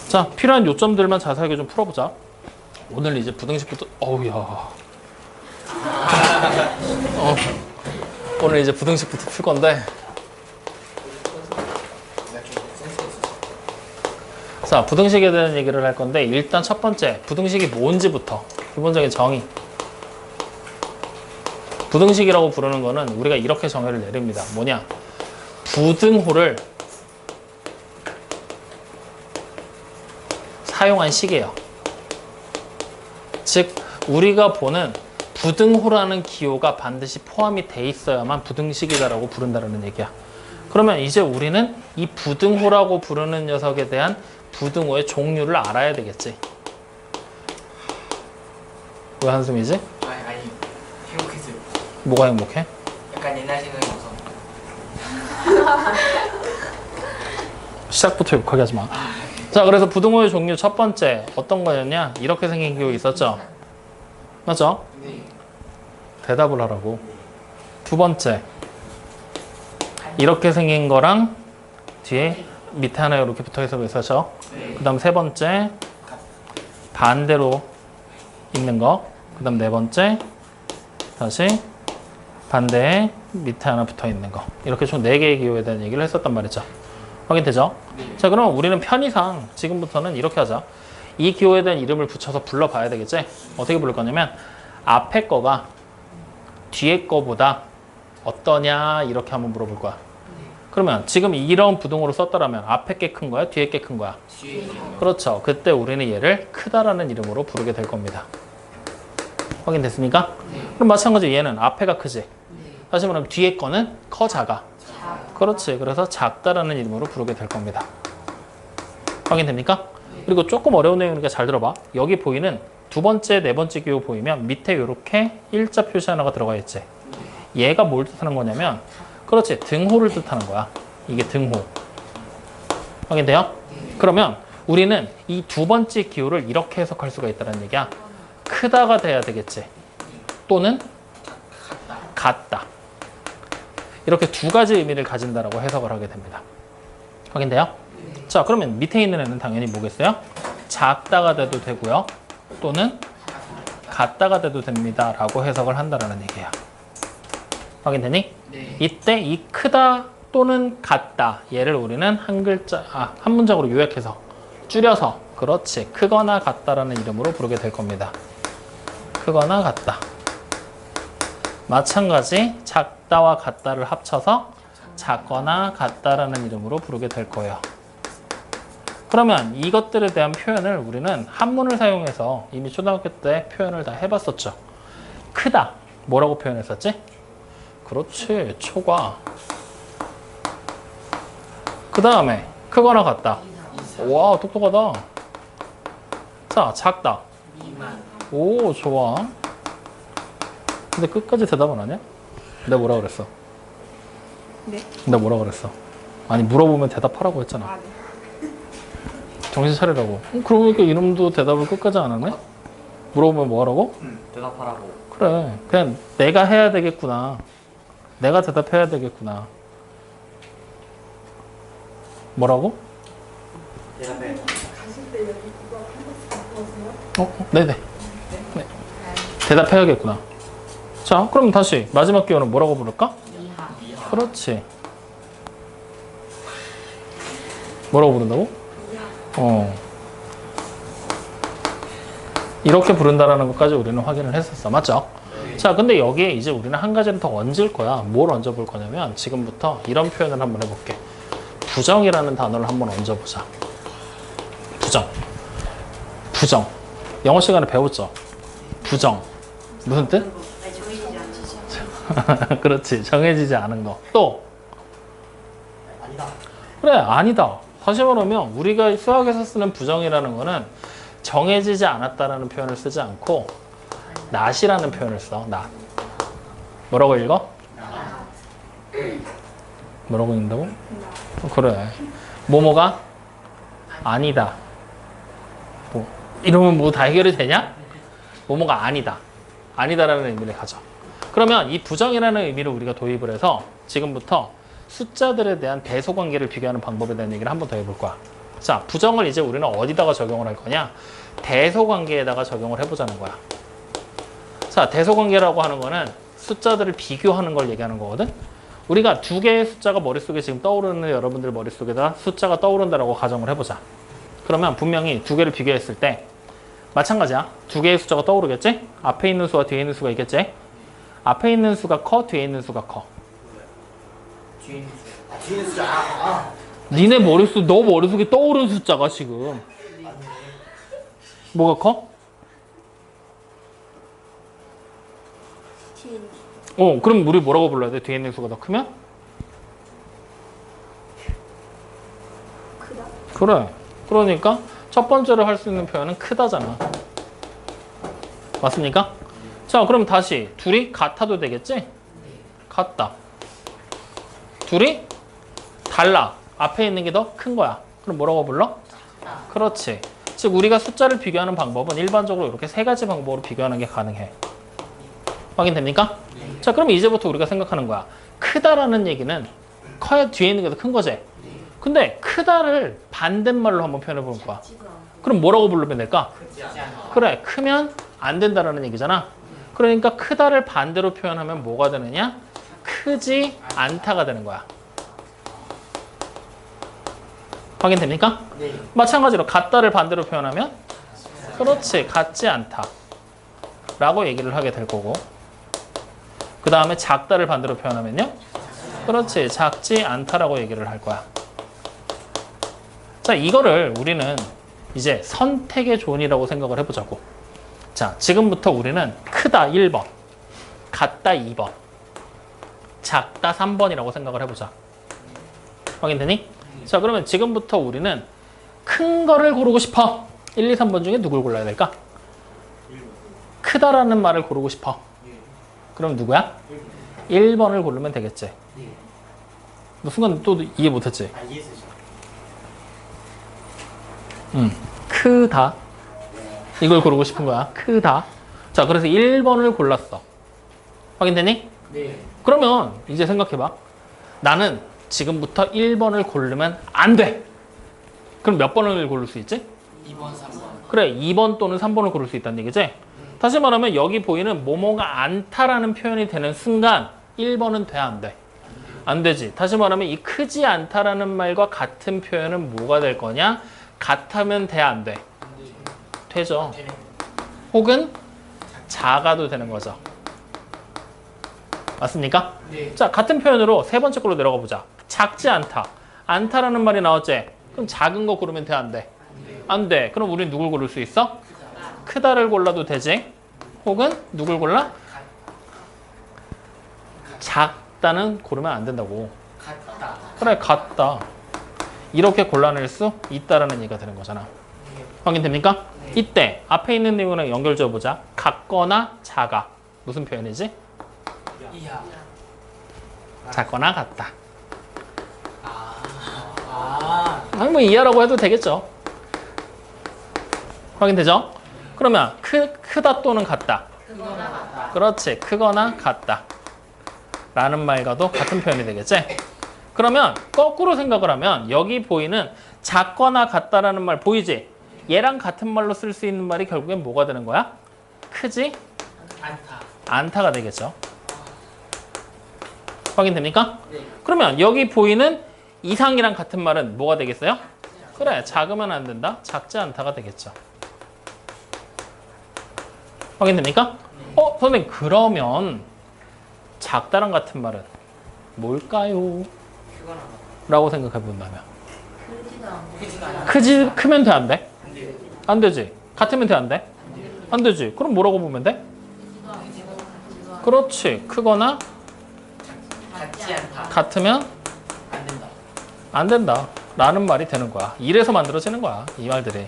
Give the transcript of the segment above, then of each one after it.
자, 필요한 요점들만 자세하게 좀 풀어보자. 오늘 이제 부등식부터, 어우야. 오늘 이제 부등식부터 풀 건데. 자, 부등식에 대한 얘기를 할 건데, 일단 첫 번째, 부등식이 뭔지부터. 기본적인 정의. 부등식이라고 부르는 거는 우리가 이렇게 정의를 내립니다. 뭐냐? 부등호를 사용한 식이에요. 즉, 우리가 보는 부등호라는 기호가 반드시 포함이 돼 있어야만 부등식이다라고 부른다는 얘기야. 그러면 이제 우리는 이 부등호라고 부르는 녀석에 대한 부등호의 종류를 알아야 되겠지. 왜 한숨이지? 아니 행복했어요. 뭐가 행복해? 약간 옛날 생각이 나서. 시작부터 욕하게 하지 마. 자, 그래서 부등호의 종류 첫 번째 어떤 거였냐? 이렇게 생긴 기호 있었죠? 맞죠? 네. 대답을 하라고. 두 번째, 이렇게 생긴 거랑 뒤에 밑에 하나 이렇게 붙어있어 있었죠? 네. 그 다음 세 번째, 반대로 있는 거. 그 다음 네 번째, 다시 반대에 밑에 하나 붙어 있는 거. 이렇게 총 4개의 기호에 대한 얘기를 했었단 말이죠. 확인되죠? 네. 자, 그럼 우리는 편의상 지금부터는 이렇게 하자. 이 기호에 대한 이름을 붙여서 불러봐야 되겠지? 어떻게 부를 거냐면 앞에 거가 뒤에 거보다 어떠냐 이렇게 한번 물어볼 거야. 그러면 지금 이런 부등호로 썼더라면 앞에 게 큰 거야? 뒤에 게 큰 거야? 뒤에 그렇죠. 그때 우리는 얘를 크다라는 이름으로 부르게 될 겁니다. 확인됐습니까? 네. 그럼 마찬가지로 얘는 앞에가 크지? 네. 다시 말하면 뒤에 거는 커 작아? 그렇지. 그래서 작다라는 이름으로 부르게 될 겁니다. 확인됩니까? 그리고 조금 어려운 내용이니까 잘 들어봐. 여기 보이는 두 번째, 네 번째 기호 보이면 밑에 이렇게 일자 표시 하나가 들어가 있지. 얘가 뭘 뜻하는 거냐면 그렇지. 등호를 뜻하는 거야. 이게 등호. 확인돼요? 그러면 우리는 이 두 번째 기호를 이렇게 해석할 수가 있다는 얘기야. 크다가 돼야 되겠지. 또는 같다. 이렇게 두 가지 의미를 가진다라고 해석을 하게 됩니다. 확인돼요? 자, 그러면 밑에 있는 애는 당연히 뭐겠어요? 작다가 돼도 되고요. 또는 같다가 돼도 됩니다. 라고 해석을 한다라는 얘기야. 확인되니? 네. 이때 이 크다 또는 같다. 얘를 우리는 한 문장으로 요약해서 줄여서 그렇지. 크거나 같다라는 이름으로 부르게 될 겁니다. 크거나 같다. 마찬가지 작다와 같다를 합쳐서 작거나 같다라는 이름으로 부르게 될 거예요. 그러면 이것들에 대한 표현을 우리는 한문을 사용해서 이미 초등학교 때 표현을 다 해봤었죠. 크다. 뭐라고 표현했었지? 그렇지. 초과. 그 다음에 크거나 같다. 와, 똑똑하다. 자, 작다. 미만. 오, 좋아. 근데 끝까지 대답 안 하냐? 내가 뭐라 그랬어? 네? 내가 뭐라 그랬어? 아니, 물어보면 대답하라고 했잖아. 아, 네. 정신 차리라고. 그러니까 이놈도 대답을 끝까지 안 하네? 물어보면 뭐 하라고? 대답하라고. 그래. 그냥 내가 해야 되겠구나. 내가 대답해야 되겠구나. 뭐라고? 대답해. 네네. 네. 대답해야겠구나. 자, 그럼 다시 마지막 기호는 뭐라고 부를까? 그렇지. 뭐라고 부른다고? 이렇게 부른다라는 것까지 우리는 확인을 했었어. 맞죠? 자, 근데 여기에 이제 우리는 한 가지를 더 얹을 거야. 뭘 얹어볼 거냐면 지금부터 이런 표현을 한번 해볼게. 부정이라는 단어를 한번 얹어보자. 부정. 부정. 영어 시간에 배웠죠? 부정. 무슨 뜻? 그렇지. 정해지지 않은 거. 또 아니다. 그래, 아니다. 다시 말하면 우리가 수학에서 쓰는 부정이라는 거는 정해지지 않았다라는 표현을 쓰지 않고 not이라는 표현을 써. not. 뭐라고 읽어? 뭐라고 읽는다고? 그래. 뭐뭐가 아니다. 뭐 이러면 뭐 다 해결이 되냐? 뭐뭐가 아니다. 아니다라는 의미를 가져. 그러면 이 부정이라는 의미를 우리가 도입을 해서 지금부터 숫자들에 대한 대소관계를 비교하는 방법에 대한 얘기를 한 번 더 해볼 거야. 자, 부정을 이제 우리는 어디다가 적용을 할 거냐? 대소관계에다가 적용을 해보자는 거야. 자, 대소관계라고 하는 거는 숫자들을 비교하는 걸 얘기하는 거거든. 우리가 두 개의 숫자가 머릿속에 지금 떠오르는 여러분들 머릿속에다 숫자가 떠오른다라고 가정을 해보자. 그러면 분명히 두 개를 비교했을 때 마찬가지야. 두 개의 숫자가 떠오르겠지? 앞에 있는 수와 뒤에 있는 수가 있겠지? 앞에 있는 수가 커? 뒤에 있는 수가 커? 뒤에 있는 숫자. 뒤에 있는 숫자. 니네 머릿속, 너 머릿속에 떠오르는 숫자가 지금 뭐가 커? 뒤에 있는 그럼 우리 뭐라고 불러야 돼? 뒤에 있는 수가 더 크면? 크다. 그래. 그러니까 첫 번째로 할 수 있는 표현은 크다잖아. 맞습니까? 자, 그럼 다시 둘이 같아도 되겠지? 같다. 둘이 달라. 앞에 있는 게 더 큰 거야. 그럼 뭐라고 불러? 그렇지. 즉 우리가 숫자를 비교하는 방법은 일반적으로 이렇게 세 가지 방법으로 비교하는 게 가능해. 확인됩니까? 자, 그럼 이제부터 우리가 생각하는 거야. 크다라는 얘기는 커야 뒤에 있는 게 더 큰 거지. 근데 크다를 반대말로 한번 표현해 보는 거야. 그럼 뭐라고 부르면 될까? 그래, 크면 안 된다라는 얘기잖아. 그러니까 크다를 반대로 표현하면 뭐가 되느냐? 크지 않다가 되는 거야. 확인됩니까? 네. 마찬가지로 같다를 반대로 표현하면 그렇지, 같지 않다 라고 얘기를 하게 될 거고, 그 다음에 작다를 반대로 표현하면요 그렇지, 작지 않다라고 얘기를 할 거야. 자, 이거를 우리는 이제 선택의 조언이라고 생각을 해보자고. 자, 지금부터 우리는 크다 1번, 같다 2번, 작다 3번이라고 생각을 해보자. 확인되니? 자, 그러면 지금부터 우리는 큰 거를 고르고 싶어. 1, 2, 3번 중에 누굴 골라야 될까? 크다라는 말을 고르고 싶어. 그럼 누구야? 1번을 고르면 되겠지. 너 순간 또 이해 못했지? 아, 이해했어요. 크다. 이걸 고르고 싶은 거야. 크다. 자, 그래서 1번을 골랐어. 확인되니? 네. 그러면 이제 생각해봐. 나는 지금부터 1번을 고르면 안 돼. 그럼 몇 번을 고를 수 있지? 2번, 3번. 그래, 2번 또는 3번을 고를 수 있다는 얘기지? 다시 말하면 여기 보이는 뭐뭐가 않다라는 표현이 되는 순간 1번은 돼, 안 돼? 안 되지. 다시 말하면 이 크지 않다라는 말과 같은 표현은 뭐가 될 거냐? 같으면 돼, 안 돼? 되죠. 혹은 작아도 되는 거죠. 맞습니까? 네. 자, 같은 표현으로 세 번째 걸로 내려가 보자. 작지 않다. 않다라는 말이 나왔지? 그럼 작은 거 고르면 돼, 안 돼? 안 돼. 그럼 우린 누굴 고를 수 있어? 크다를 골라도 되지? 혹은 누굴 골라? 작다는 고르면 안 된다고. 같다. 그래, 같다. 이렇게 골라낼 수 있다라는 얘기가 되는 거잖아. 확인됩니까? 이때 앞에 있는 내용이랑 연결 지어보자. 같거나 작아. 무슨 표현이지? 이하. 작거나 같다. 아. 뭐 이하라고 해도 되겠죠. 확인되죠? 그러면 크다 또는 같다. 크거나 같다. 그렇지. 크거나 같다. 라는 말과도 같은 표현이 되겠지? 그러면 거꾸로 생각을 하면 여기 보이는 작거나 같다라는 말 보이지? 얘랑 같은 말로 쓸 수 있는 말이 결국엔 뭐가 되는 거야? 크지 않다. 않다가 되겠죠. 확인됩니까? 네. 그러면 여기 보이는 이상이랑 같은 말은 뭐가 되겠어요? 그래, 작으면 안 된다. 작지 않다가 되겠죠. 확인됩니까? 선생님, 그러면 작다랑 같은 말은 뭘까요? 크거나 같다. 라고 생각해 본다면 크지가 않다. 크면 돼, 안 돼? 안 돼요. 안 되지. 같으면 돼, 안 돼? 안 되지. 그럼 뭐라고 보면 돼? 그렇지. 크거나 같지 않다. 같으면 안 된다. 안 된다 라는 말이 되는 거야. 이래서 만들어지는 거야, 이 말들이.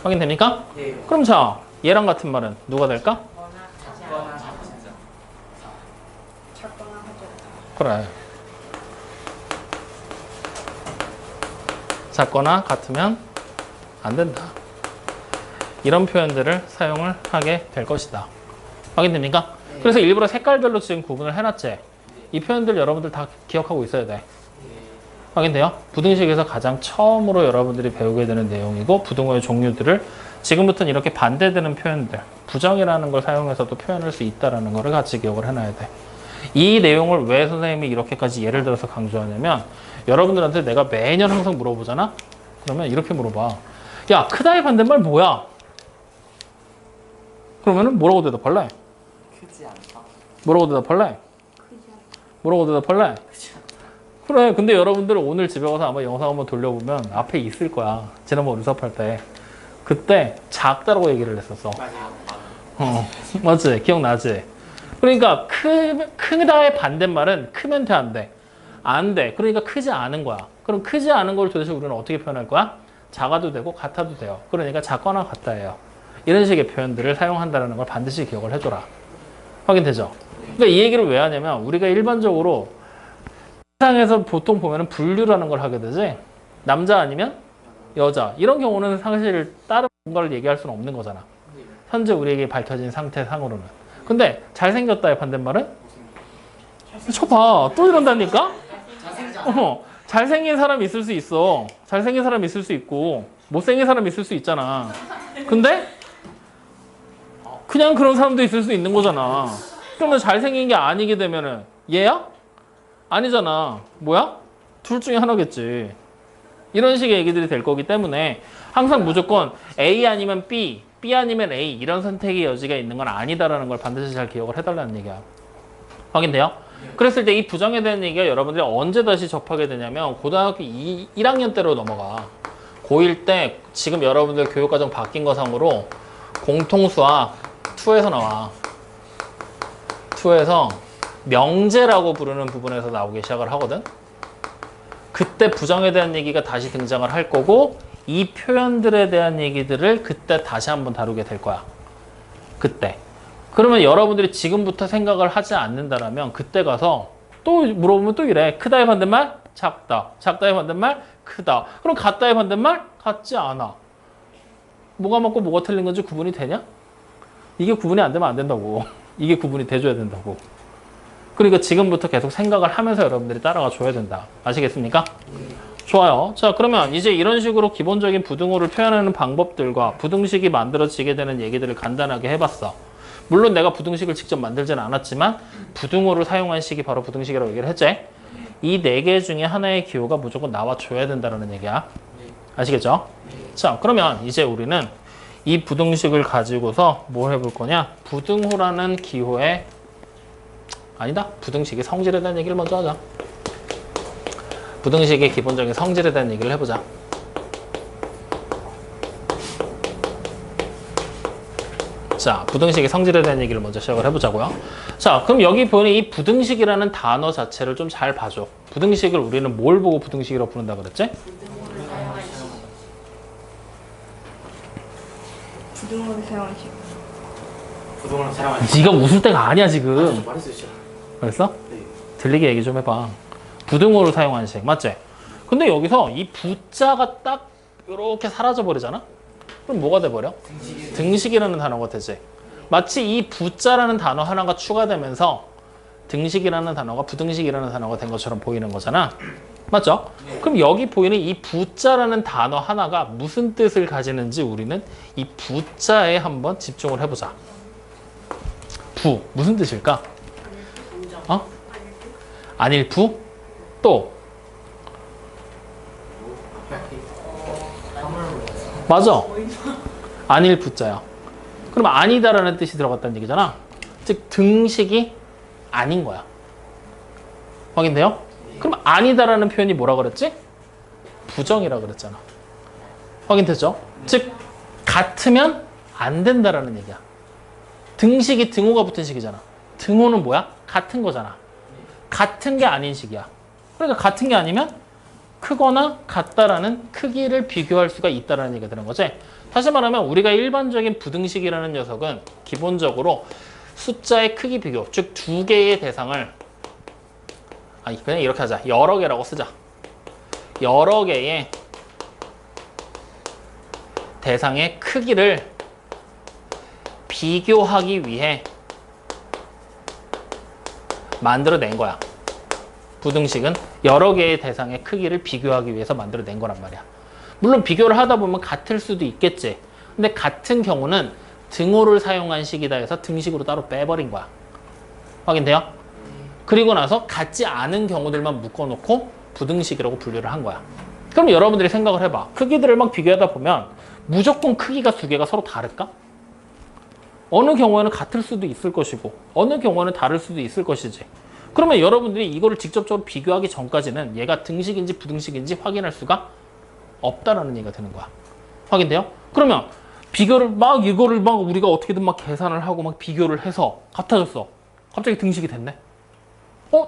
확인됩니까? 네. 그럼 자, 얘랑 같은 말은 누가 될까? 작거나 같다. 작거나 하죠. 그래. 작거나 같으면 안 된다. 이런 표현들을 사용을 하게 될 것이다. 확인됩니까? 그래서 일부러 색깔별로 지금 구분을 해놨지. 이 표현들 여러분들 다 기억하고 있어야 돼. 확인돼요? 부등식에서 가장 처음으로 여러분들이 배우게 되는 내용이고 부등호의 종류들을 지금부터는 이렇게 반대되는 표현들 부정이라는 걸 사용해서도 표현할 수 있다는 거를 같이 기억을 해놔야 돼. 이 내용을 왜 선생님이 이렇게까지 예를 들어서 강조하냐면 여러분들한테 내가 매년 항상 물어보잖아? 그러면 이렇게 물어봐. 야, 크다의 반대말 뭐야? 그러면은 뭐라고 대답할래? 크지 않다. 뭐라고 대답할래? 뭐라고 대답할래? 그래. 근데 여러분들 오늘 집에 가서 아마 영상 한번 돌려보면 앞에 있을 거야. 지난번 우리 수업할 때. 그때 작다라고 얘기를 했었어. 맞아요. 맞지? 기억나지? 그러니까 크다의 반대말은 크면 돼, 안 돼? 안 돼. 그러니까 크지 않은 거야. 그럼 크지 않은 걸 도대체 우리는 어떻게 표현할 거야? 작아도 되고 같아도 돼요. 그러니까 작거나 같다예요. 이런 식의 표현들을 사용한다는 걸 반드시 기억을 해줘라. 확인되죠? 그러니까 이 얘기를 왜 하냐면 우리가 일반적으로 세상에서 보통 보면은 분류라는 걸 하게 되지 남자 아니면 여자 이런 경우는 사실 다른 뭔가를 얘기할 수는 없는 거잖아. 현재 우리에게 밝혀진 상태상으로는. 근데 잘생겼다의 반대말은? 쳐봐. 또 이런다니까? 잘생긴 사람 있을 수 있어. 잘생긴 사람 있을 수 있고 못생긴 사람 있을 수 있잖아. 근데 그냥 그런 사람도 있을 수 있는 거잖아. 그러면 잘생긴 게 아니게 되면은 얘야? 아니잖아. 뭐야? 둘 중에 하나겠지. 이런 식의 얘기들이 될 거기 때문에 항상 무조건 A 아니면 B, B 아니면 A 이런 선택의 여지가 있는 건 아니다라는 걸 반드시 잘 기억을 해달라는 얘기야. 확인돼요? 그랬을 때 이 부정에 대한 얘기가 여러분들이 언제 다시 접하게 되냐면 고등학교 1학년 때로 넘어가. 고1 때 지금 여러분들 교육과정 바뀐 거상으로 공통수학 2에서 나와. 2에서 명제라고 부르는 부분에서 나오기 시작을 하거든. 그때 부정에 대한 얘기가 다시 등장을 할 거고 이 표현들에 대한 얘기들을 그때 다시 한번 다루게 될 거야. 그때. 그러면 여러분들이 지금부터 생각을 하지 않는다라면 그때 가서 또 물어보면 또 이래. 크다의 반대말? 작다. 작다의 반대말? 크다. 그럼 같다의 반대말? 같지 않아. 뭐가 맞고 뭐가 틀린 건지 구분이 되냐? 이게 구분이 안 되면 안 된다고. 이게 구분이 돼줘야 된다고. 그러니까 지금부터 계속 생각을 하면서 여러분들이 따라가 줘야 된다. 아시겠습니까? 좋아요. 자, 그러면 이제 이런 식으로 기본적인 부등호를 표현하는 방법들과 부등식이 만들어지게 되는 얘기들을 간단하게 해봤어. 물론 내가 부등식을 직접 만들지는 않았지만 부등호를 사용한 식이 바로 부등식이라고 얘기를 했지. 이 네 개 중에 하나의 기호가 무조건 나와줘야 된다는 얘기야. 아시겠죠? 자, 그러면 이제 우리는 이 부등식을 가지고서 뭘 해볼 거냐? 부등호라는 기호의 아니다. 부등식의 성질에 대한 얘기를 먼저 하자. 부등식의 기본적인 성질에 대한 얘기를 해보자. 자, 부등식의 성질에 대한 얘기를 먼저 시작을 해보자고요. 자, 그럼 여기 보니 이 부등식이라는 단어 자체를 좀 잘 봐줘. 부등식을 우리는 뭘 보고 부등식이라고 부른다 그랬지? 부등호를 사용한 식. 부동을 사용하는. 네가 웃을 때가 아니야 지금. 말했었죠. 그랬어? 네. 들리게 얘기 좀 해봐. 부등호를 사용한 식 맞지? 근데 여기서 이 부자가 딱 이렇게 사라져 버리잖아? 그럼 뭐가 돼버려? 등식이라는 단어가 되지. 마치 이 부자라는 단어 하나가 추가되면서 등식이라는 단어가 부등식이라는 단어가 된 것처럼 보이는 거잖아. 맞죠? 그럼 여기 보이는 이 부자라는 단어 하나가 무슨 뜻을 가지는지 우리는 이 부자에 한번 집중을 해보자. 부, 무슨 뜻일까? 어? 안일부? 또? 맞아. 안일부자야. 그럼 아니다라는 뜻이 들어갔다는 얘기잖아. 즉 등식이 아닌 거야. 확인돼요? 그럼 아니다라는 표현이 뭐라 그랬지? 부정이라 그랬잖아. 확인됐죠? 즉 같으면 안 된다라는 얘기야. 등식이 등호가 붙은 식이잖아. 등호는 뭐야? 같은 거잖아. 같은 게 아닌 식이야. 그러니까 같은 게 아니면 크거나 같다라는 크기를 비교할 수가 있다라는 얘기가 되는 거지. 다시 말하면 우리가 일반적인 부등식이라는 녀석은 기본적으로 숫자의 크기 비교, 즉 두 개의 대상을 아니 그냥 이렇게 하자. 여러 개라고 쓰자. 여러 개의 대상의 크기를 비교하기 위해 만들어낸 거야. 부등식은 여러 개의 대상의 크기를 비교하기 위해서 만들어낸 거란 말이야. 물론 비교를 하다 보면 같을 수도 있겠지. 근데 같은 경우는 등호를 사용한 식이다 해서 등식으로 따로 빼버린 거야. 확인돼요? 그리고 나서 같지 않은 경우들만 묶어놓고 부등식이라고 분류를 한 거야. 그럼 여러분들이 생각을 해봐. 크기들을 막 비교하다 보면 무조건 크기가 두 개가 서로 다를까? 어느 경우에는 같을 수도 있을 것이고 어느 경우에는 다를 수도 있을 것이지. 그러면 여러분들이 이거를 직접적으로 비교하기 전까지는 얘가 등식인지 부등식인지 확인할 수가 없다라는 얘기가 되는 거야. 확인돼요? 그러면 비교를 막 이거를 막 우리가 어떻게든 막 계산을 하고 막 비교를 해서 같아졌어. 갑자기 등식이 됐네.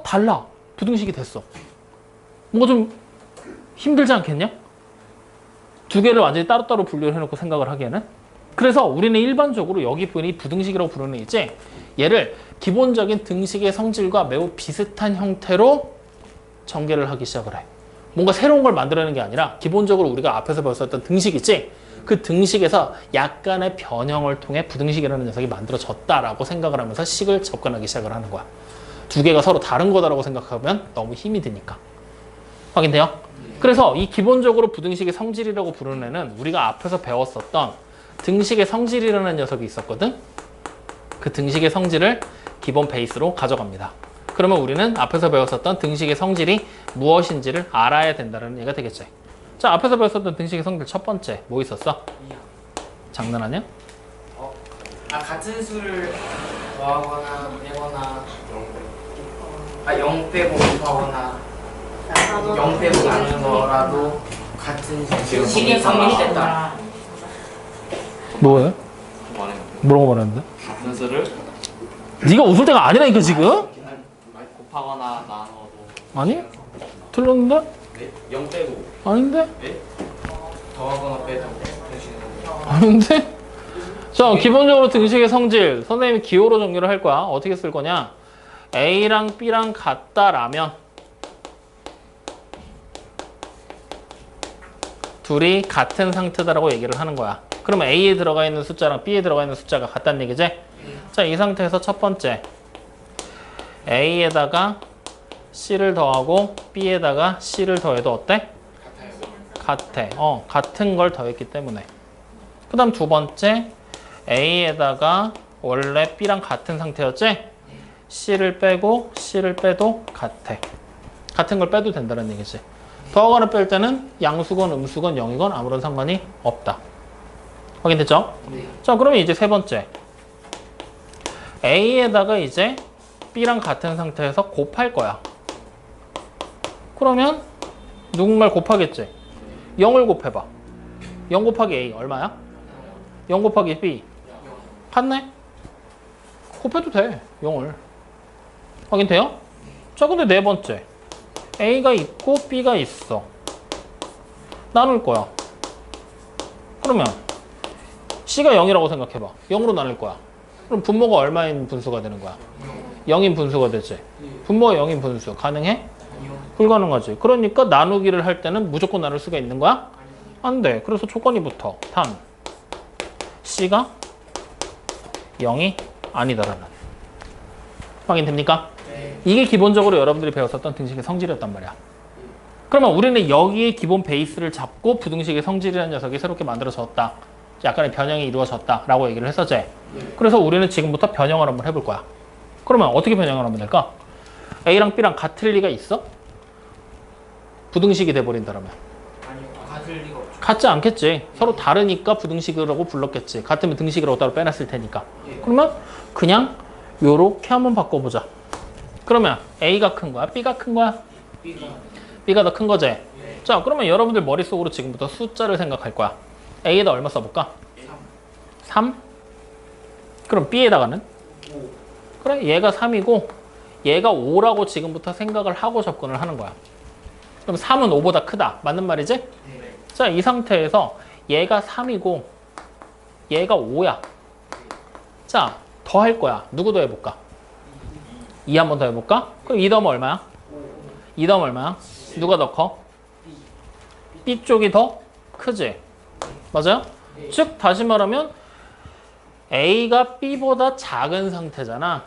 달라. 부등식이 됐어. 뭔가 좀 힘들지 않겠냐? 두 개를 완전히 따로따로 분류를 해놓고 생각을 하기에는. 그래서 우리는 일반적으로 여기 보이는 이 부등식이라고 부르는 있지, 얘를 기본적인 등식의 성질과 매우 비슷한 형태로 전개를 하기 시작을 해. 뭔가 새로운 걸 만들어내는 게 아니라 기본적으로 우리가 앞에서 배웠었던 등식 있지? 그 등식에서 약간의 변형을 통해 부등식이라는 녀석이 만들어졌다라고 생각을 하면서 식을 접근하기 시작을 하는 거야. 두 개가 서로 다른 거다라고 생각하면 너무 힘이 드니까. 확인돼요? 그래서 이 기본적으로 부등식의 성질이라고 부르는 애는 우리가 앞에서 배웠었던 등식의 성질이라는 녀석이 있었거든. 그 등식의 성질을 기본 베이스로 가져갑니다. 그러면 우리는 앞에서 배웠었던 등식의 성질이 무엇인지를 알아야 된다는 얘기가 되겠지. 자, 앞에서 배웠었던 등식의 성질 첫 번째 뭐 있었어? 장난하냐? 같은 수를 더하거나 빼거나 0 빼고 곱하거나 0 빼고 나누더라도 같은 식이 성립됐다. 뭐예요? 뭐라고 말하는데? 같은 수를 네가 웃을 때가 아니라니까 지금? 곱하거나 나눠도 아니? 틀렸는데? 네? 0 빼고 아닌데? 네? 더하거나 빼도 아닌데? 자, 기본적으로 등식의 성질 선생님이 기호로 정리를 할 거야. 어떻게 쓸 거냐? A랑 B랑 같다라면 둘이 같은 상태다라고 얘기를 하는 거야. 그러면 A에 들어가 있는 숫자랑 B에 들어가 있는 숫자가 같다는 얘기지? 자, 이 상태에서 첫 번째 A에다가 C를 더하고 B에다가 C를 더해도 어때? 같아. 같은 걸 더했기 때문에. 그 다음 두 번째 A에다가 원래 B랑 같은 상태였지? C를 빼고 C를 빼도 같아. 같은 걸 빼도 된다는 얘기지. 더하거나 뺄 때는 양수건 음수건 0이건 아무런 상관이 없다. 확인됐죠? 네. 자, 그러면 이제 세 번째 A에다가 이제 B랑 같은 상태에서 곱할 거야. 그러면 누군가를 곱하겠지? 0을 곱해봐. 0 곱하기 A 얼마야? 0 곱하기 B 같네? 곱해도 돼. 0을. 확인돼요? 자, 근데 네 번째 A가 있고 B가 있어. 나눌 거야. 그러면 C가 0이라고 생각해봐. 0으로 나눌 거야. 그럼 분모가 얼마인 분수가 되는 거야? 0인 분수가 되지. 분모가 0인 분수. 가능해? 불가능하지. 그러니까 나누기를 할 때는 무조건 나눌 수가 있는 거야? 안 돼. 그래서 조건이 붙어. 단 C가 0이 아니다라는. 확인됩니까? 이게 기본적으로 여러분들이 배웠었던 등식의 성질이었단 말이야. 그러면 우리는 여기에 기본 베이스를 잡고 부등식의 성질이라는 녀석이 새롭게 만들어졌다. 약간의 변형이 이루어졌다라고 얘기를 했었지. 그래서 우리는 지금부터 변형을 한번 해볼 거야. 그러면 어떻게 변형을 하면 될까? A랑 B랑 같을 리가 있어? 부등식이 돼버린다라면. 아니요, 같을 리가 없죠. 같지 않겠지. 서로 다르니까 부등식이라고 불렀겠지. 같으면 등식이라고 따로 빼놨을 테니까. 그러면 그냥 요렇게 한번 바꿔보자. 그러면 A가 큰 거야? B가 큰 거야? B가 더 큰 거지? 자, 그러면 여러분들 머릿속으로 지금부터 숫자를 생각할 거야. A에다 얼마 써볼까? 3? 그럼 B에다가는? 그래, 얘가 3이고 얘가 5라고 지금부터 생각을 하고 접근을 하는 거야. 그럼 3은 5보다 크다. 맞는 말이지? 네. 자, 이 상태에서 얘가 3이고 얘가 5야. 자, 더 할 거야. 누구 더 해볼까? 2 한 번 더 해볼까? 그럼 2 더하면 얼마야? 2 더하면 얼마야? 누가 더 커? B 쪽이 더 크지? 맞아요? 즉 다시 말하면 A가 B보다 작은 상태잖아.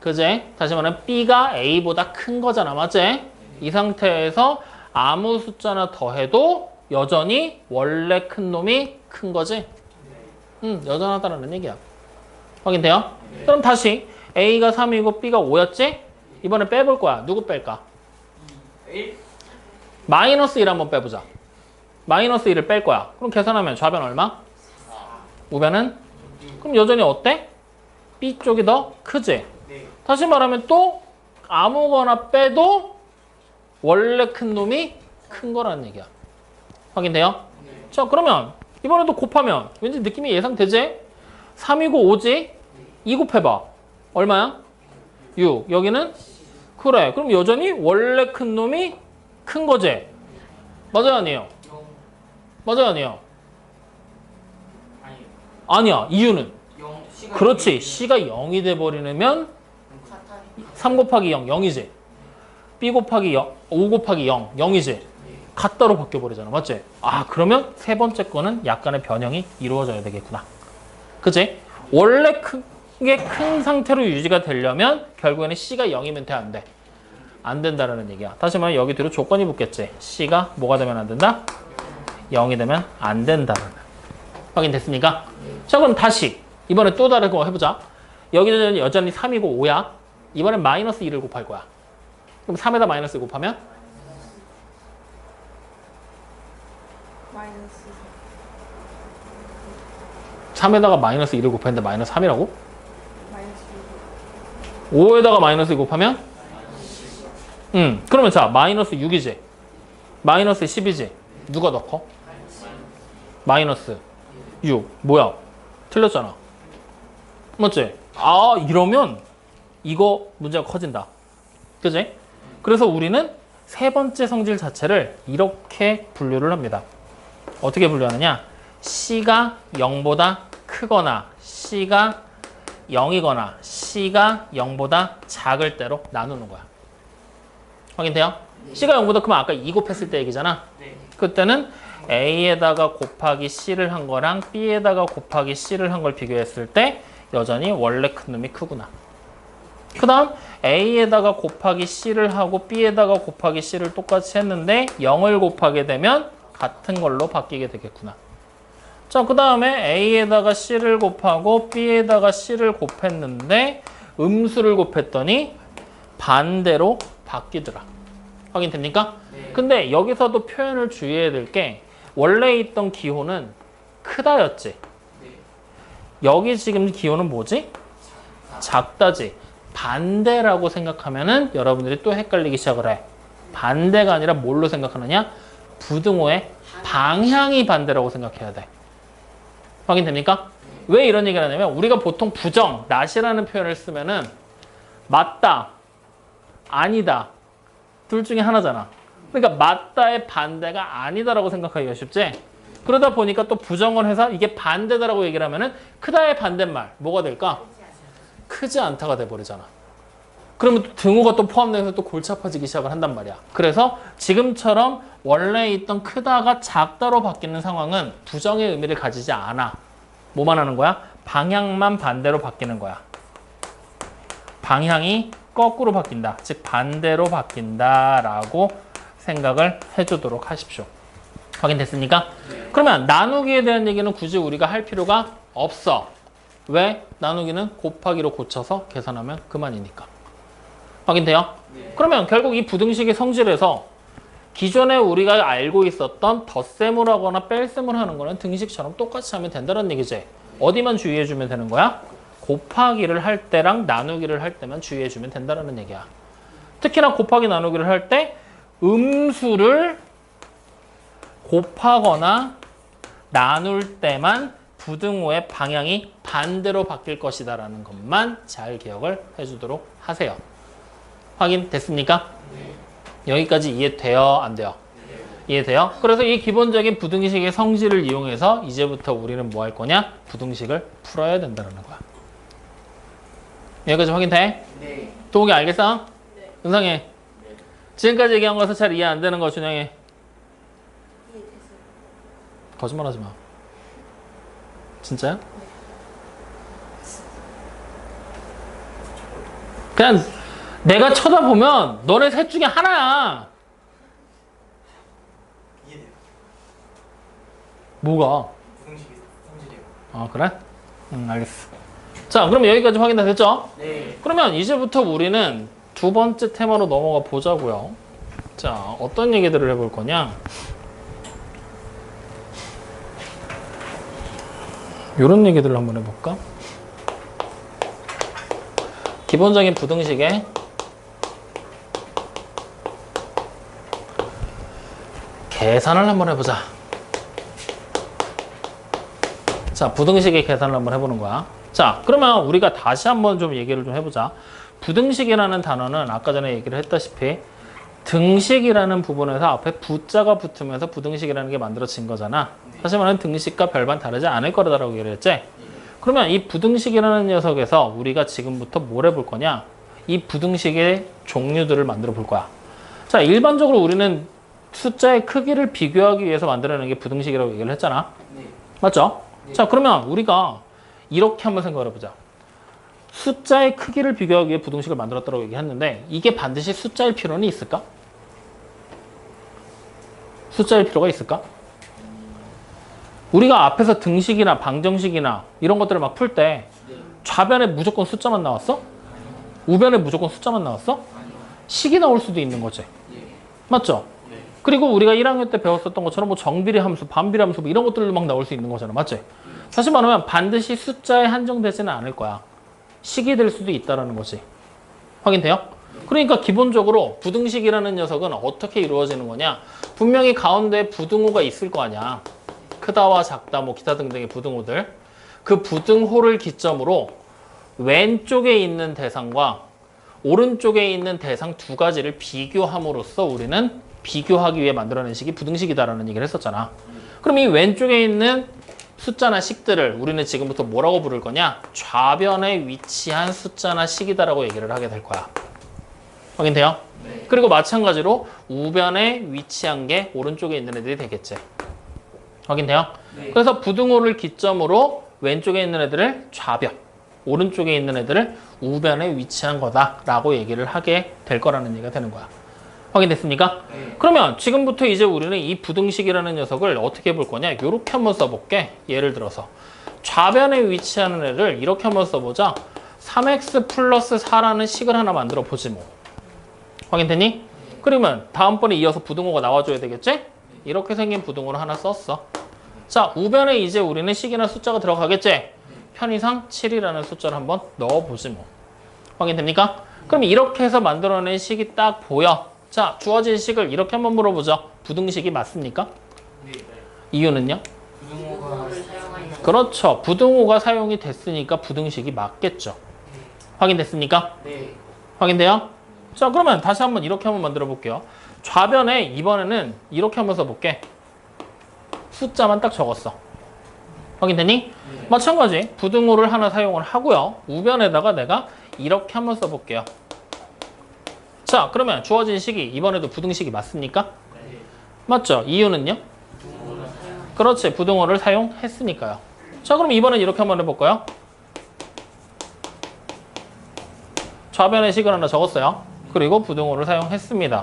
그지? 다시 말하면 B가 A보다 큰 거잖아. 맞지? 이 상태에서 아무 숫자나 더해도 여전히 원래 큰 놈이 큰 거지? 여전하다는 얘기야. 확인돼요? 그럼 다시 A가 3이고 B가 5였지? 이번에 빼볼 거야. 누구 뺄까? 1. 마이너스 1 한번 빼보자. 마이너스 1을 뺄 거야. 그럼 계산하면 좌변 얼마? 우변은? 그럼 여전히 어때? B 쪽이 더 크지? 네. 다시 말하면 또 아무거나 빼도 원래 큰 놈이 큰 거라는 얘기야. 확인돼요? 자, 그러면 이번에도 곱하면 왠지 느낌이 예상되지? 3이고 5지? 2 곱해봐. 얼마야? 6. 여기는? 그래. 그럼 여전히 원래 큰 놈이 큰 거지? 맞아요, 아니에요? 맞아요, 아니에요? 아니. 아니야. 이유는? 0. 시간. 그렇지. C가 0이 돼버리면 3 곱하기 0, 0이지? B 곱하기 0, 5 곱하기 0, 0이지? 같다로 바뀌어버리잖아. 맞지? 아, 그러면 세 번째 거는 약간의 변형이 이루어져야 되겠구나. 그치? 원래 크게 큰 상태로 유지가 되려면 결국에는 C가 0이면 돼, 안 돼? 안 된다라는 얘기야. 다시 말하면 여기 뒤로 조건이 붙겠지. C가 뭐가 되면 안 된다? 0이 되면 안 된다라는. 확인됐습니까? 자, 그럼 다시 이번에 또 다른 거 해보자. 여기는 여전히 3이고 5야. 이번엔 마이너스 1을 곱할 거야. 그럼 3에다 마이너스 1 곱하면? 마이너스 3에다가 마이너스 1을 곱했는데 마이너스 3이라고? 마이너스 5에다가 마이너스 1 곱하면? 그러면 자, 마이너스 6이지? 마이너스 10이지? 누가 더 커? 마이너스 6. 뭐야? 틀렸잖아. 맞지? 아, 이러면 이거 문제가 커진다. 그지? 그래서 우리는 세 번째 성질 자체를 이렇게 분류를 합니다. 어떻게 분류하느냐? C가 0보다 크거나 C가 0이거나 C가 0보다 작을 때로 나누는 거야. 확인돼요? C가 0보다 크면 아까 2 곱했을 때 얘기잖아. 네. 그때는 A에다가 곱하기 C를 한 거랑 B에다가 곱하기 C를 한 걸 비교했을 때 여전히 원래 큰 놈이 크구나. 그 다음 A에다가 곱하기 C를 하고 B에다가 곱하기 C를 똑같이 했는데 0을 곱하게 되면 같은 걸로 바뀌게 되겠구나. 자, 그 다음에 A에다가 C를 곱하고 B에다가 C를 곱했는데 음수를 곱했더니 반대로 바뀌더라. 확인됩니까? 네. 근데 여기서도 표현을 주의해야 될 게 원래 있던 기호는 크다였지. 네. 여기 지금 기호는 뭐지? 작다지. 반대라고 생각하면은 여러분들이 또 헷갈리기 시작을 해. 반대가 아니라 뭘로 생각하느냐? 부등호의 방향이 반대라고 생각해야 돼. 확인됩니까? 왜 이런 얘기를 하냐면 우리가 보통 부정, not이라는 표현을 쓰면은 맞다, 아니다 둘 중에 하나잖아. 그러니까 맞다의 반대가 아니다라고 생각하기가 쉽지? 그러다 보니까 또 부정을 해서 이게 반대다라고 얘기를 하면은 크다의 반대말 뭐가 될까? 크지 않다가 돼버리잖아. 그러면 또 등호가 또 포함돼서 또 골치 아파지기 시작을 한단 말이야. 그래서 지금처럼 원래 있던 크다가 작다로 바뀌는 상황은 부정의 의미를 가지지 않아. 뭐만 하는 거야? 방향만 반대로 바뀌는 거야. 방향이 거꾸로 바뀐다. 즉 반대로 바뀐다라고 생각을 해주도록 하십시오. 확인됐습니까? 그러면 나누기에 대한 얘기는 굳이 우리가 할 필요가 없어. 왜? 나누기는 곱하기로 고쳐서 계산하면 그만이니까. 확인돼요? 네. 그러면 결국 이 부등식의 성질에서 기존에 우리가 알고 있었던 덧셈을 하거나 뺄셈을 하는 거는 등식처럼 똑같이 하면 된다는 얘기지. 어디만 주의해주면 되는 거야? 곱하기를 할 때랑 나누기를 할 때만 주의해주면 된다는 얘기야. 특히나 곱하기 나누기를 할 때 음수를 곱하거나 나눌 때만 부등호의 방향이 반대로 바뀔 것이다 라는 것만 잘 기억을 해주도록 하세요. 확인됐습니까? 여기까지 이해돼요? 안 돼요? 이해돼요? 그래서 이 기본적인 부등식의 성질을 이용해서 이제부터 우리는 뭐 할 거냐? 부등식을 풀어야 된다는 거야. 여기까지 확인돼? 네. 동욱이 알겠어? 네. 은상해. 네. 지금까지 얘기한 것을 잘 이해 안 되는 거 준영이. 이해됐어요. 거짓말 하지 마. 진짜야? 그냥 내가 쳐다보면 너네 셋 중에 하나야. 뭐가? 부등식이 성질이요. 아, 그래? 알겠어. 자, 그럼 여기까지 확인 다 됐죠? 네. 그러면 이제부터 우리는 두 번째 테마로 넘어가 보자고요. 자, 어떤 얘기들을 해볼 거냐? 이런 얘기들을 한번 해볼까? 기본적인 부등식의 계산을 한번 해보자. 자, 부등식의 계산을 한번 해보는 거야. 자, 그러면 우리가 다시 한번 좀 얘기를 좀 해보자. 부등식이라는 단어는 아까 전에 얘기를 했다시피 등식이라는 부분에서 앞에 부자가 붙으면서 부등식이라는 게 만들어진 거잖아. 다시 말하면 등식과 별반 다르지 않을 거라고 얘기를 했지. 그러면 이 부등식이라는 녀석에서 우리가 지금부터 뭘 해볼 거냐? 이 부등식의 종류들을 만들어 볼 거야. 자, 일반적으로 우리는 숫자의 크기를 비교하기 위해서 만들어내는 게 부등식이라고 얘기를 했잖아. 네. 맞죠? 네. 자, 그러면 우리가 이렇게 한번 생각을 해보자. 숫자의 크기를 비교하기 위해 부등식을 만들었다고 얘기했는데 이게 반드시 숫자일 필요는 있을까? 숫자일 필요가 있을까? 우리가 앞에서 등식이나 방정식이나 이런 것들을 막 풀 때 좌변에 무조건 숫자만 나왔어? 우변에 무조건 숫자만 나왔어? 식이 나올 수도 있는 거지. 맞죠? 그리고 우리가 1학년 때 배웠었던 것처럼 뭐 정비례 함수, 반비례 함수 뭐 이런 것들도 막 나올 수 있는 거잖아. 맞지? 사실 말하면 반드시 숫자에 한정되지는 않을 거야. 식이 될 수도 있다는 거지. 확인돼요? 그러니까 기본적으로 부등식이라는 녀석은 어떻게 이루어지는 거냐? 분명히 가운데 부등호가 있을 거 아니야. 크다와 작다, 뭐 기타 등등의 부등호들. 그 부등호를 기점으로 왼쪽에 있는 대상과 오른쪽에 있는 대상 두 가지를 비교함으로써 우리는 비교하기 위해 만들어낸 식이 부등식이다라는 얘기를 했었잖아. 그럼 이 왼쪽에 있는 숫자나 식들을 우리는 지금부터 뭐라고 부를 거냐? 좌변에 위치한 숫자나 식이다라고 얘기를 하게 될 거야. 확인돼요? 네. 그리고 마찬가지로 우변에 위치한 게 오른쪽에 있는 애들이 되겠지. 확인돼요? 네. 그래서 부등호를 기점으로 왼쪽에 있는 애들을 좌변, 오른쪽에 있는 애들을 우변에 위치한 거다라고 얘기를 하게 될 거라는 얘기가 되는 거야. 확인됐습니까? 네. 그러면 지금부터 이제 우리는 이 부등식이라는 녀석을 어떻게 해볼 거냐? 이렇게 한번 써볼게. 예를 들어서 좌변에 위치하는 애를 이렇게 한번 써보자. 3x 플러스 4라는 식을 하나 만들어 보지 뭐. 확인됐니? 네. 그러면 다음번에 이어서 부등호가 나와줘야 되겠지? 이렇게 생긴 부등호를 하나 썼어. 자, 우변에 이제 우리는 식이나 숫자가 들어가겠지? 편의상 7이라는 숫자를 한번 넣어보지 뭐. 확인됩니까? 그럼 이렇게 해서 만들어낸 식이 딱 보여. 자, 주어진 식을 이렇게 한번 물어보죠. 부등식이 맞습니까? 네. 이유는요? 부등호가 그렇죠. 부등호가 사용이 됐으니까 부등식이 맞겠죠. 확인됐습니까? 네. 확인돼요? 자, 그러면 다시 한번 이렇게 한번 만들어 볼게요. 좌변에 이번에는 이렇게 한번 써볼게. 숫자만 딱 적었어. 확인되니? 네. 마찬가지 부등호를 하나 사용을 하고요. 우변에다가 내가 이렇게 한번 써볼게요. 자, 그러면 주어진 식이 이번에도 부등식이 맞습니까? 네. 맞죠? 이유는요? 그렇지. 부등호를 사용했으니까요. 자, 그럼 이번엔 이렇게 한번 해볼까요? 좌변에 식을 하나 적었어요. 그리고 부등호를 사용했습니다.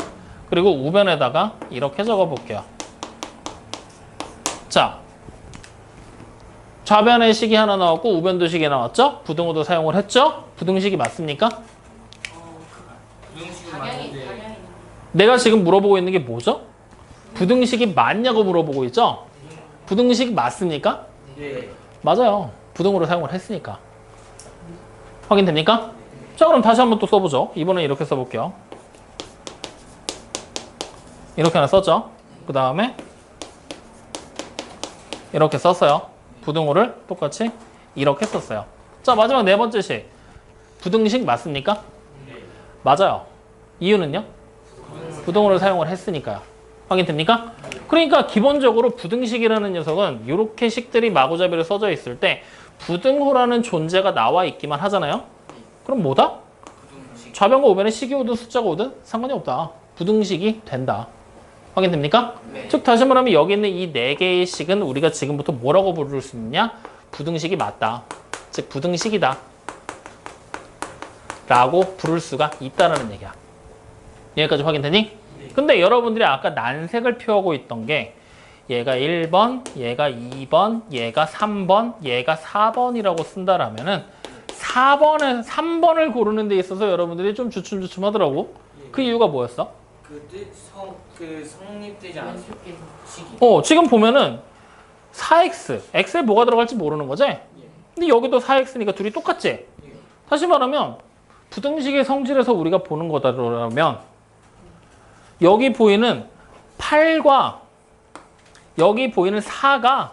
그리고 우변에다가 이렇게 적어볼게요. 자, 좌변에 식이 하나 나왔고 우변도 식이 나왔죠? 부등호도 사용을 했죠? 부등식이 맞습니까? 부등식은 당연히 맞는데 내가 지금 물어보고 있는 게 뭐죠? 부등식이 맞냐고 물어보고 있죠? 부등식이 맞습니까? 네. 맞아요. 부등호를 사용을 했으니까. 확인됩니까? 자, 그럼 다시 한번 또 써보죠. 이번엔 이렇게 써볼게요. 이렇게 하나 썼죠? 그 다음에 이렇게 썼어요. 부등호를 똑같이 이렇게 썼어요. 자, 마지막 네 번째 식. 부등식 맞습니까? 네. 맞아요. 이유는요? 부등호를 사용을 했으니까요. 확인됩니까? 그러니까 기본적으로 부등식이라는 녀석은 이렇게 식들이 마구잡이로 써져 있을 때 부등호라는 존재가 나와 있기만 하잖아요. 그럼 뭐다? 부등식. 좌변과 우변에 식이 오든 숫자가 오든 상관이 없다. 부등식이 된다. 확인됩니까? 네. 즉 다시 말하면 여기 있는 이 네 개의 식은 우리가 지금부터 뭐라고 부를 수 있느냐? 부등식이 맞다. 즉 부등식이다. 라고 부를 수가 있다는 얘기야. 여기까지 확인되니? 근데 여러분들이 아까 난색을 표하고 있던 게 얘가 1번, 얘가 2번, 얘가 3번, 얘가 4번이라고 쓴다라면은 3번을 고르는 데 있어서 여러분들이 좀 주춤주춤하더라고. 그 이유가 뭐였어? 그 성립되지 않은 시기. 지금 보면은 4x, x에 뭐가 들어갈지 모르는 거지? 근데 여기도 4x니까 둘이 똑같지? 다시 말하면 부등식의 성질에서 우리가 보는 거다라면 여기 보이는 8과 여기 보이는 4가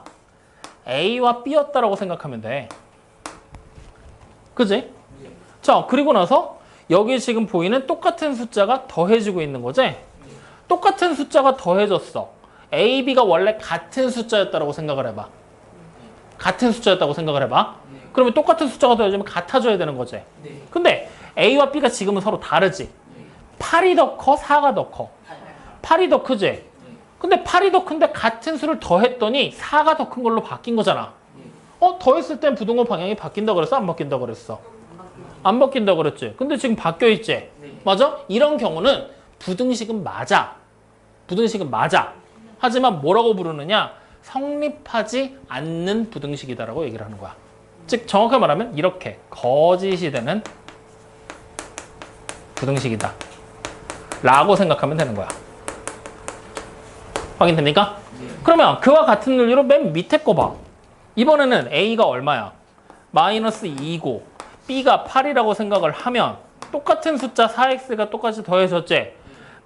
A와 B였다라고 생각하면 돼. 그지? 자, 그리고 나서 여기 지금 보이는 똑같은 숫자가 더해지고 있는 거지? 똑같은 숫자가 더해졌어. A, B가 원래 같은 숫자였다고 생각을 해봐. 같은 숫자였다고 생각을 해봐. 그러면 똑같은 숫자가 더해지면 같아져야 되는 거지. 근데 A와 B가 지금은 서로 다르지. 8이 더 커? 4가 더 커? 8이 더 크지? 근데 8이 더 큰데 같은 수를 더했더니 4가 더 큰 걸로 바뀐 거잖아. 더했을 땐 부등호 방향이 바뀐다 그랬어? 안 바뀐다 그랬어? 안 바뀐다 그랬지. 근데 지금 바뀌어 있지? 맞아? 이런 경우는 부등식은 맞아. 부등식은 맞아. 하지만 뭐라고 부르느냐? 성립하지 않는 부등식이다라고 얘기를 하는 거야. 즉 정확하게 말하면 이렇게 거짓이 되는 부등식이다 라고 생각하면 되는 거야. 확인됩니까? 그러면 그와 같은 논리로 맨 밑에 거 봐. 이번에는 A가 얼마야? 마이너스 2고 B가 8이라고 생각을 하면 똑같은 숫자 4X가 똑같이 더해졌지?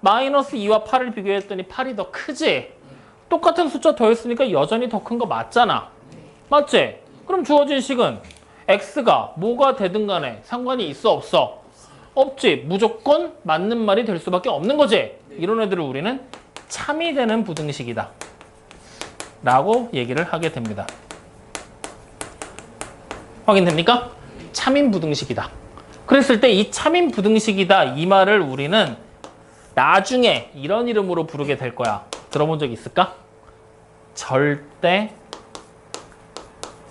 마이너스 2와 8을 비교했더니 8이 더 크지? 똑같은 숫자 더했으니까 여전히 더 큰 거 맞잖아. 맞지? 그럼 주어진 식은 X가 뭐가 되든 간에 상관이 있어 없어? 없지. 무조건 맞는 말이 될 수밖에 없는 거지. 이런 애들을 우리는 참이 되는 부등식이다 라고 얘기를 하게 됩니다. 확인됩니까? 참인 부등식이다. 그랬을 때 이 참인 부등식이다 이 말을 우리는 나중에 이런 이름으로 부르게 될 거야. 들어본 적 있을까? 절대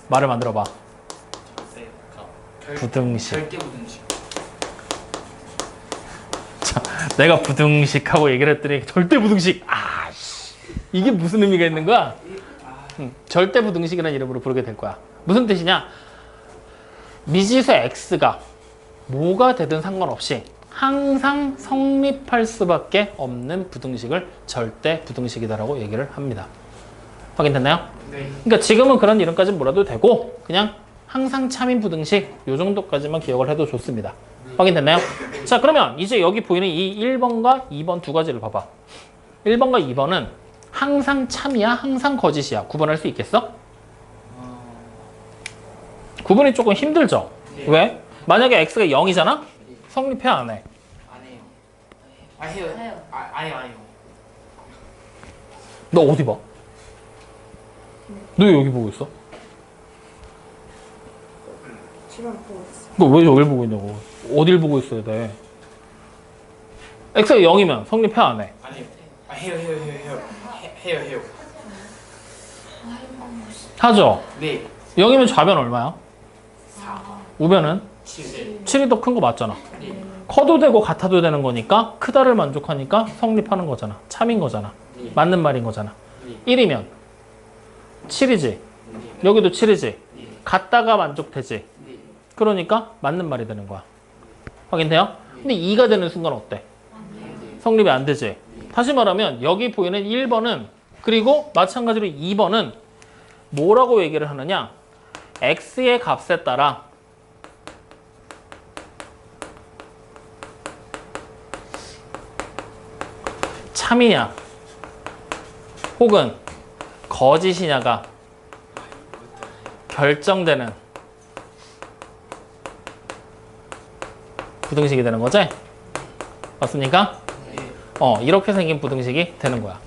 말을 만들어 봐. 부등식. 절대 부등식. 자, 내가 부등식하고 얘기를 했더니 절대 부등식. 이게 무슨 의미가 있는 거야? 절대 부등식이라는 이름으로 부르게 될 거야. 무슨 뜻이냐? 미지수 x가 뭐가 되든 상관없이 항상 성립할 수밖에 없는 부등식을 절대 부등식이다라고 얘기를 합니다. 확인됐나요? 네. 그러니까 지금은 그런 이름까지 몰라도 되고 그냥 항상 참인 부등식 요 정도까지만 기억을 해도 좋습니다. 확인됐나요? 자, 그러면 이제 여기 보이는 이 1번과 2번 두 가지를 봐봐. 1번과 2번은 항상 참이야? 항상 거짓이야? 구분할 수 있겠어? 구분이 조금 힘들죠? 왜? 만약에 x가 0이잖아? 성립해 안 해? 안 해요. 해요. 안 해요. 너 어디 봐? 너 왜 여기 보고 있어? 집안 보고 있어. 너 왜 여길 보고 있냐고. 어딜 보고 있어야 돼? x가 0이면 성립해 안 해? 안 해요. 해요. 하죠? 네. 0이면 좌변 얼마야? 4. 우변은? 7. 7이 더 큰 거 맞잖아. 네. 커도 되고 같아도 되는 거니까 크다를 만족하니까 성립하는 거잖아. 참인 거잖아. 네. 맞는 말인 거잖아. 네. 1이면 7이지. 여기도 7이지. 같다가 만족되지. 네. 그러니까 맞는 말이 되는 거야. 확인돼요? 근데 2가 되는 순간 어때? 성립이 안 되지. 다시 말하면 여기 보이는 1번은 그리고 마찬가지로 2번은 뭐라고 얘기를 하느냐? x의 값에 따라 참이냐 혹은 거짓이냐가 결정되는 부등식이 되는 거지? 맞습니까? 이렇게 생긴 부등식이 되는 거야.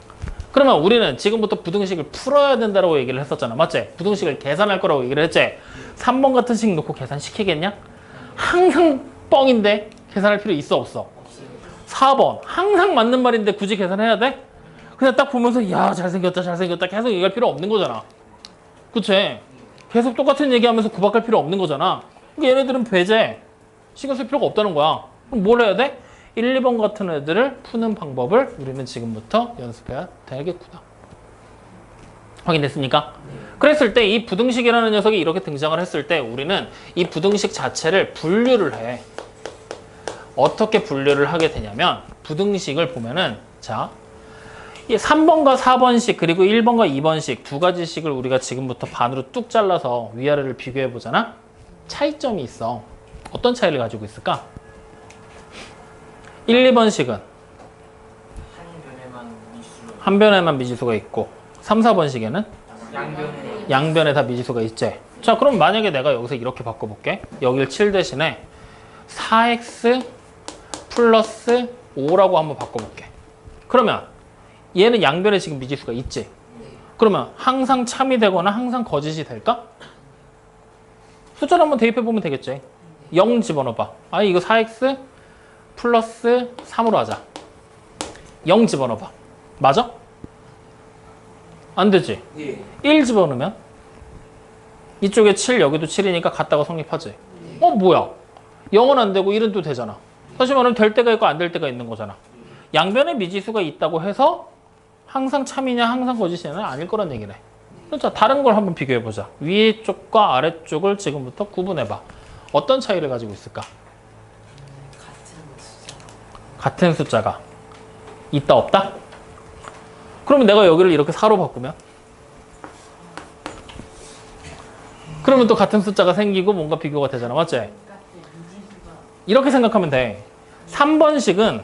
그러면 우리는 지금부터 부등식을 풀어야 된다고 얘기를 했었잖아. 맞지? 부등식을 계산할 거라고 얘기를 했지? 3번 같은 식 놓고 계산시키겠냐? 항상 뻥인데 계산할 필요 있어 없어? 4번 항상 맞는 말인데 굳이 계산해야 돼? 그냥 딱 보면서 야 잘생겼다 계속 얘기할 필요 없는 거잖아. 그치? 계속 똑같은 얘기하면서 구박할 필요 없는 거잖아. 그러니까 얘네들은 배제 신경 쓸 필요가 없다는 거야. 그럼 뭘 해야 돼? 1, 2번 같은 애들을 푸는 방법을 우리는 지금부터 연습해야 되겠구나. 확인됐습니까? 그랬을 때 이 부등식이라는 녀석이 이렇게 등장을 했을 때 우리는 이 부등식 자체를 분류를 해. 어떻게 분류를 하게 되냐면 부등식을 보면은 자, 이 3번과 4번식 그리고 1번과 2번식 두 가지 식을 우리가 지금부터 반으로 뚝 잘라서 위아래를 비교해 보잖아. 차이점이 있어. 어떤 차이를 가지고 있을까? 1, 2번식은 한 변에만 미수. 한 변에만 미지수가 있고 3, 4번식에는 양변에. 양변에 다 미지수가 있지. 자, 그럼 만약에 내가 여기서 이렇게 바꿔볼게. 여기를 7 대신에 4x 플러스 5라고 한번 바꿔볼게. 그러면 얘는 양변에 지금 미지수가 있지. 그러면 항상 참이 되거나 항상 거짓이 될까? 숫자를 한번 대입해보면 되겠지. 0 집어넣어봐. 아니 이거 4x 플러스 3으로 하자. 0 집어넣어봐. 맞아? 안 되지. 네. 1 집어넣으면 이쪽에 7 여기도 7이니까 같다고 성립하지. 뭐야 0은 안 되고 1은 또 되잖아. 다시 말하면 될 때가 있고 안 될 때가 있는 거잖아. 양변에 미지수가 있다고 해서 항상 참이냐 항상 거짓이냐는 아닐 거란 얘기네. 자, 다른 걸 한번 비교해보자. 위에 쪽과 아래쪽을 지금부터 구분해봐. 어떤 차이를 가지고 있을까? 같은 숫자가 있다 없다? 그러면 내가 여기를 이렇게 4로 바꾸면 그러면 또 같은 숫자가 생기고 뭔가 비교가 되잖아. 맞지? 이렇게 생각하면 돼. 3번식은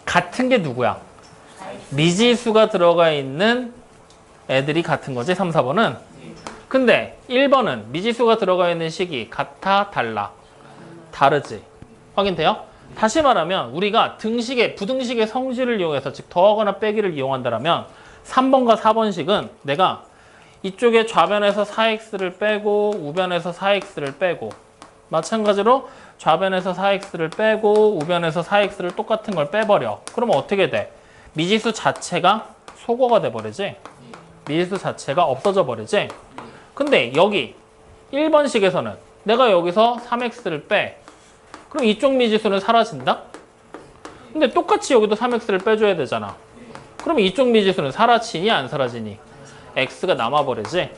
같은 게 누구야? 미지수가 들어가 있는 애들이 같은 거지. 3, 4번은. 근데 1번은 미지수가 들어가 있는 식이 같아 달라? 다르지. 확인돼요? 다시 말하면 우리가 등식의 부등식의 성질을 이용해서 즉 더하거나 빼기를 이용한다면 3번과 4번식은 내가 이쪽에 좌변에서 4x를 빼고 우변에서 4x를 빼고 마찬가지로 좌변에서 4x를 빼고 우변에서 4x를 똑같은 걸 빼버려. 그러면 어떻게 돼? 미지수 자체가 소거가 돼버리지. 미지수 자체가 없어져 버리지. 근데 여기 1번식에서는 내가 여기서 3x를 빼. 그럼 이쪽 미지수는 사라진다? 근데 똑같이 여기도 3x를 빼줘야 되잖아. 그럼 이쪽 미지수는 사라지니 안 사라지니? x가 남아버리지.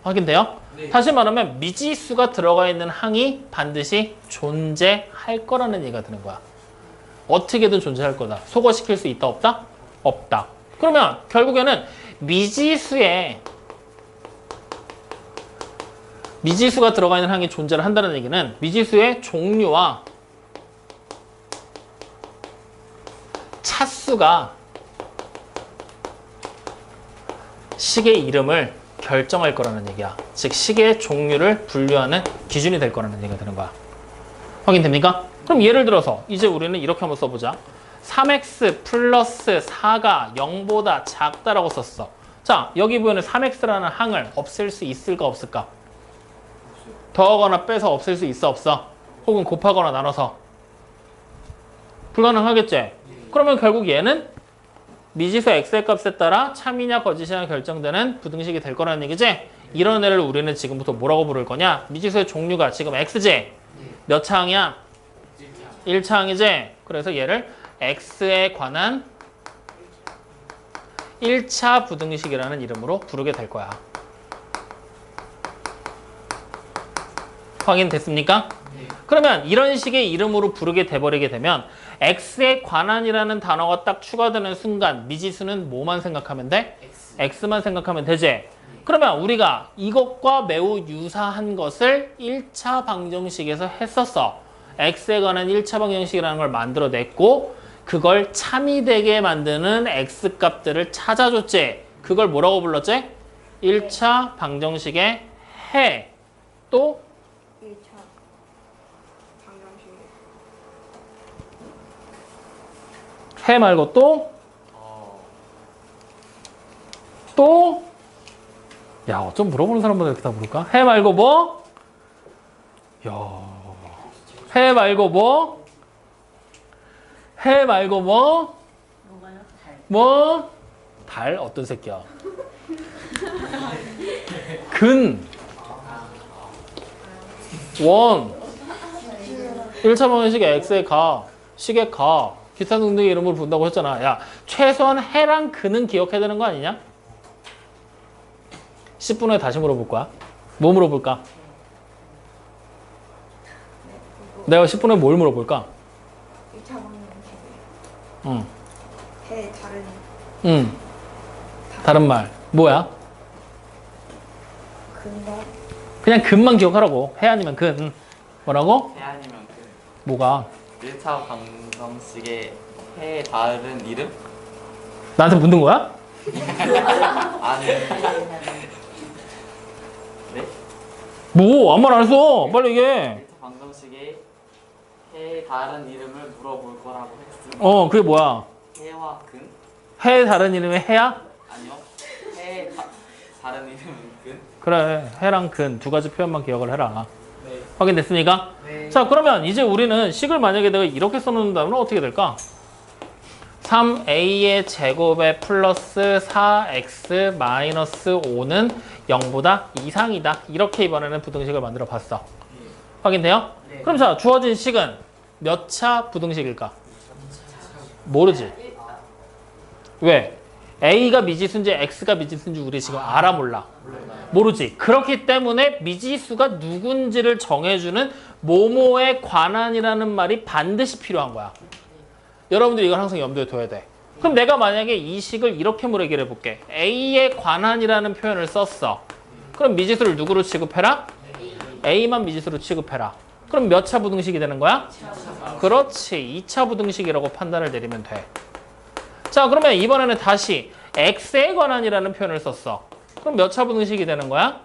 확인돼요? 다시 말하면 미지수가 들어가 있는 항이 반드시 존재할 거라는 얘기가 드는 거야. 어떻게든 존재할 거다. 소거시킬 수 있다 없다? 없다. 그러면 결국에는 미지수가 들어가 있는 항이 존재를 한다는 얘기는 미지수의 종류와 차수가 식의 이름을 결정할 거라는 얘기야. 즉 식의 종류를 분류하는 기준이 될 거라는 얘기가 되는 거야. 확인됩니까? 그럼 예를 들어서 이제 우리는 이렇게 한번 써보자. 3x 플러스 4가 0보다 작다라고 썼어. 자, 여기 보이는 3x라는 항을 없앨 수 있을까 없을까? 더하거나 빼서 없앨 수 있어 없어? 혹은 곱하거나 나눠서? 불가능하겠지? 그러면 결국 얘는 미지수 x의 값에 따라 참이냐 거짓이냐 결정되는 부등식이 될 거라는 얘기지? 이런 애를 우리는 지금부터 뭐라고 부를 거냐? 미지수의 종류가 지금 x지? 몇 차항이야? 1차항이지? 그래서 얘를 x에 관한 1차 부등식이라는 이름으로 부르게 될 거야. 확인됐습니까? 그러면 이런 식의 이름으로 부르게 돼버리게 되면 x에 관한이라는 단어가 딱 추가되는 순간 미지수는 뭐만 생각하면 돼? x만 생각하면 되지? 그러면 우리가 이것과 매우 유사한 것을 1차 방정식에서 했었어. x에 관한 1차 방정식이라는 걸 만들어냈고 그걸 참이 되게 만드는 x값들을 찾아줬지. 그걸 뭐라고 불렀지? 1차 방정식의 해. 또 1차 방정식. 해 말고 또? 야, 어쩜 물어보는 사람마다 이렇게 다 물을까? 해 말고 뭐? 야, 해 말고 뭐? 해 말고 뭐? 뭐가요? 달. 뭐? 달? 어떤 새끼야? 근. 원. 1차 방정식의 x에 가. 식에 가. 기타 등등의 이름으로 부른다고 했잖아. 야, 최소한 해랑 근은 기억해야 되는 거 아니냐? 10분 후에 다시 물어볼 거야. 뭐 물어볼까? 내가 10분 후에 뭘 물어볼까? 1차 방정식. 응. 해 다른 응. 다른 말. 뭐야? 근거 그냥 근만 기억하라고. 해 아니면 근. 뭐라고? 해 아니면 뭐가? 1차 방정식의 해에 다른 이름? 나한테 묻는 거야? 아니. 네? 뭐? 아무 말 안 했어. 빨리 얘기해. 1차 방정식의 해에 다른 이름을 물어볼 거라고 했음. 그게 뭐야? 해와 근? 해 다른 이름이 해야? 아니요. 해에 다른 이름은 근? 그래. 해랑 근 두 가지 표현만 기억을 해라. 네. 확인됐습니까? 네. 자, 그러면 이제 우리는 식을 만약에 내가 이렇게 써놓는다면 어떻게 될까? 3a의 제곱에 플러스 4x 마이너스 5는 0보다 이상이다. 이렇게 이번에는 부등식을 만들어 봤어. 확인돼요? 네. 그럼 자, 주어진 식은 몇 차 부등식일까? 모르지. 왜? a가 미지수인지 x가 미지수인지 우리 지금 알아 몰라? 모르지. 그렇기 때문에 미지수가 누군지를 정해주는 뭐뭐에 관한이라는 말이 반드시 필요한 거야. 여러분들이 이걸 항상 염두에 둬야 돼. 그럼 내가 만약에 이 식을 이렇게 얘기를 해볼게. a에 관한이라는 표현을 썼어. 그럼 미지수를 누구로 취급해라? a만 미지수로 취급해라. 그럼 몇 차 부등식이 되는 거야? 그렇지. 2차 부등식이라고 판단을 내리면 돼. 자, 그러면 이번에는 다시 x에 관한이라는 표현을 썼어. 그럼 몇 차 부등식이 되는 거야?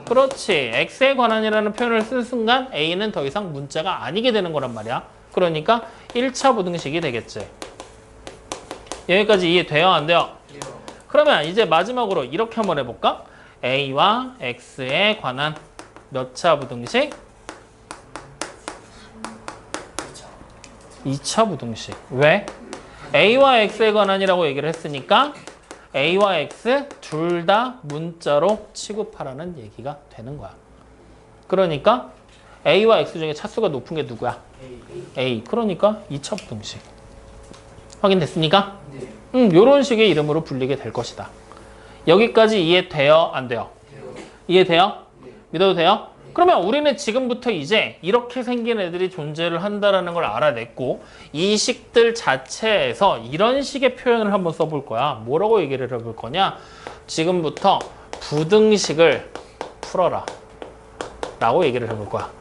그렇지. x에 관한이라는 표현을 쓴 순간 a는 더 이상 문자가 아니게 되는 거란 말이야. 그러니까 1차 부등식이 되겠지. 여기까지 이해돼요? 안 돼요? 그러면 이제 마지막으로 이렇게 한번 해볼까? a와 x에 관한 몇 차 부등식? 2차 부등식. 왜? a와 x에 관한이라고 얘기를 했으니까 a와 x 둘 다 문자로 취급하라는 얘기가 되는 거야. 그러니까 a와 x 중에 차수가 높은 게 누구야? a. 그러니까 2차 부등식. 확인됐습니까? 네. 요런 식의 이름으로 불리게 될 것이다. 여기까지 이해돼요? 안 돼요? 이해돼요? 믿어도 돼요? 그러면 우리는 지금부터 이제 이렇게 생긴 애들이 존재를 한다는 걸 알아냈고 이 식들 자체에서 이런 식의 표현을 한번 써볼 거야. 뭐라고 얘기를 해볼 거냐? 지금부터 부등식을 풀어라 라고 얘기를 해볼 거야.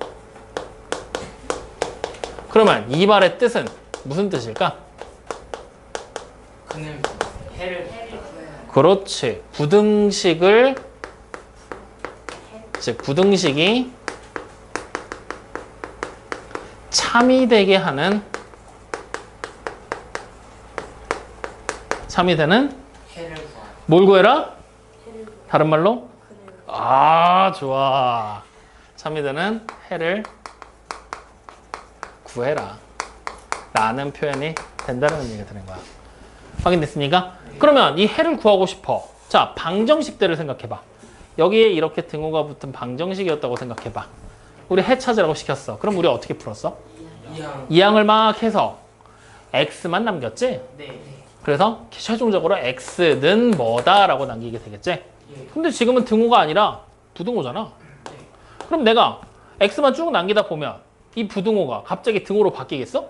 그러면 이 말의 뜻은 무슨 뜻일까? 그는 해를 그렇지. 부등식을 즉 부등식이 참이 되게 하는 참이 되는 해를 구하. 뭘 구해라? 해를 다른 말로? 그늘 아, 좋아. 참이 되는 해를 구해라 라는 표현이 된다는 얘기가 되는 거야. 확인됐습니까? 그러면 이 해를 구하고 싶어. 자, 방정식들을 생각해봐. 여기에 이렇게 등호가 붙은 방정식이었다고 생각해봐. 우리 해 찾으라고 시켰어. 그럼 우리 어떻게 풀었어? 이항. 이항을 막 해서 x만 남겼지? 네. 그래서 최종적으로 x는 뭐다라고 남기게 되겠지? 예. 근데 지금은 등호가 아니라 부등호잖아. 그럼 내가 x만 쭉 남기다 보면 이 부등호가 갑자기 등호로 바뀌겠어?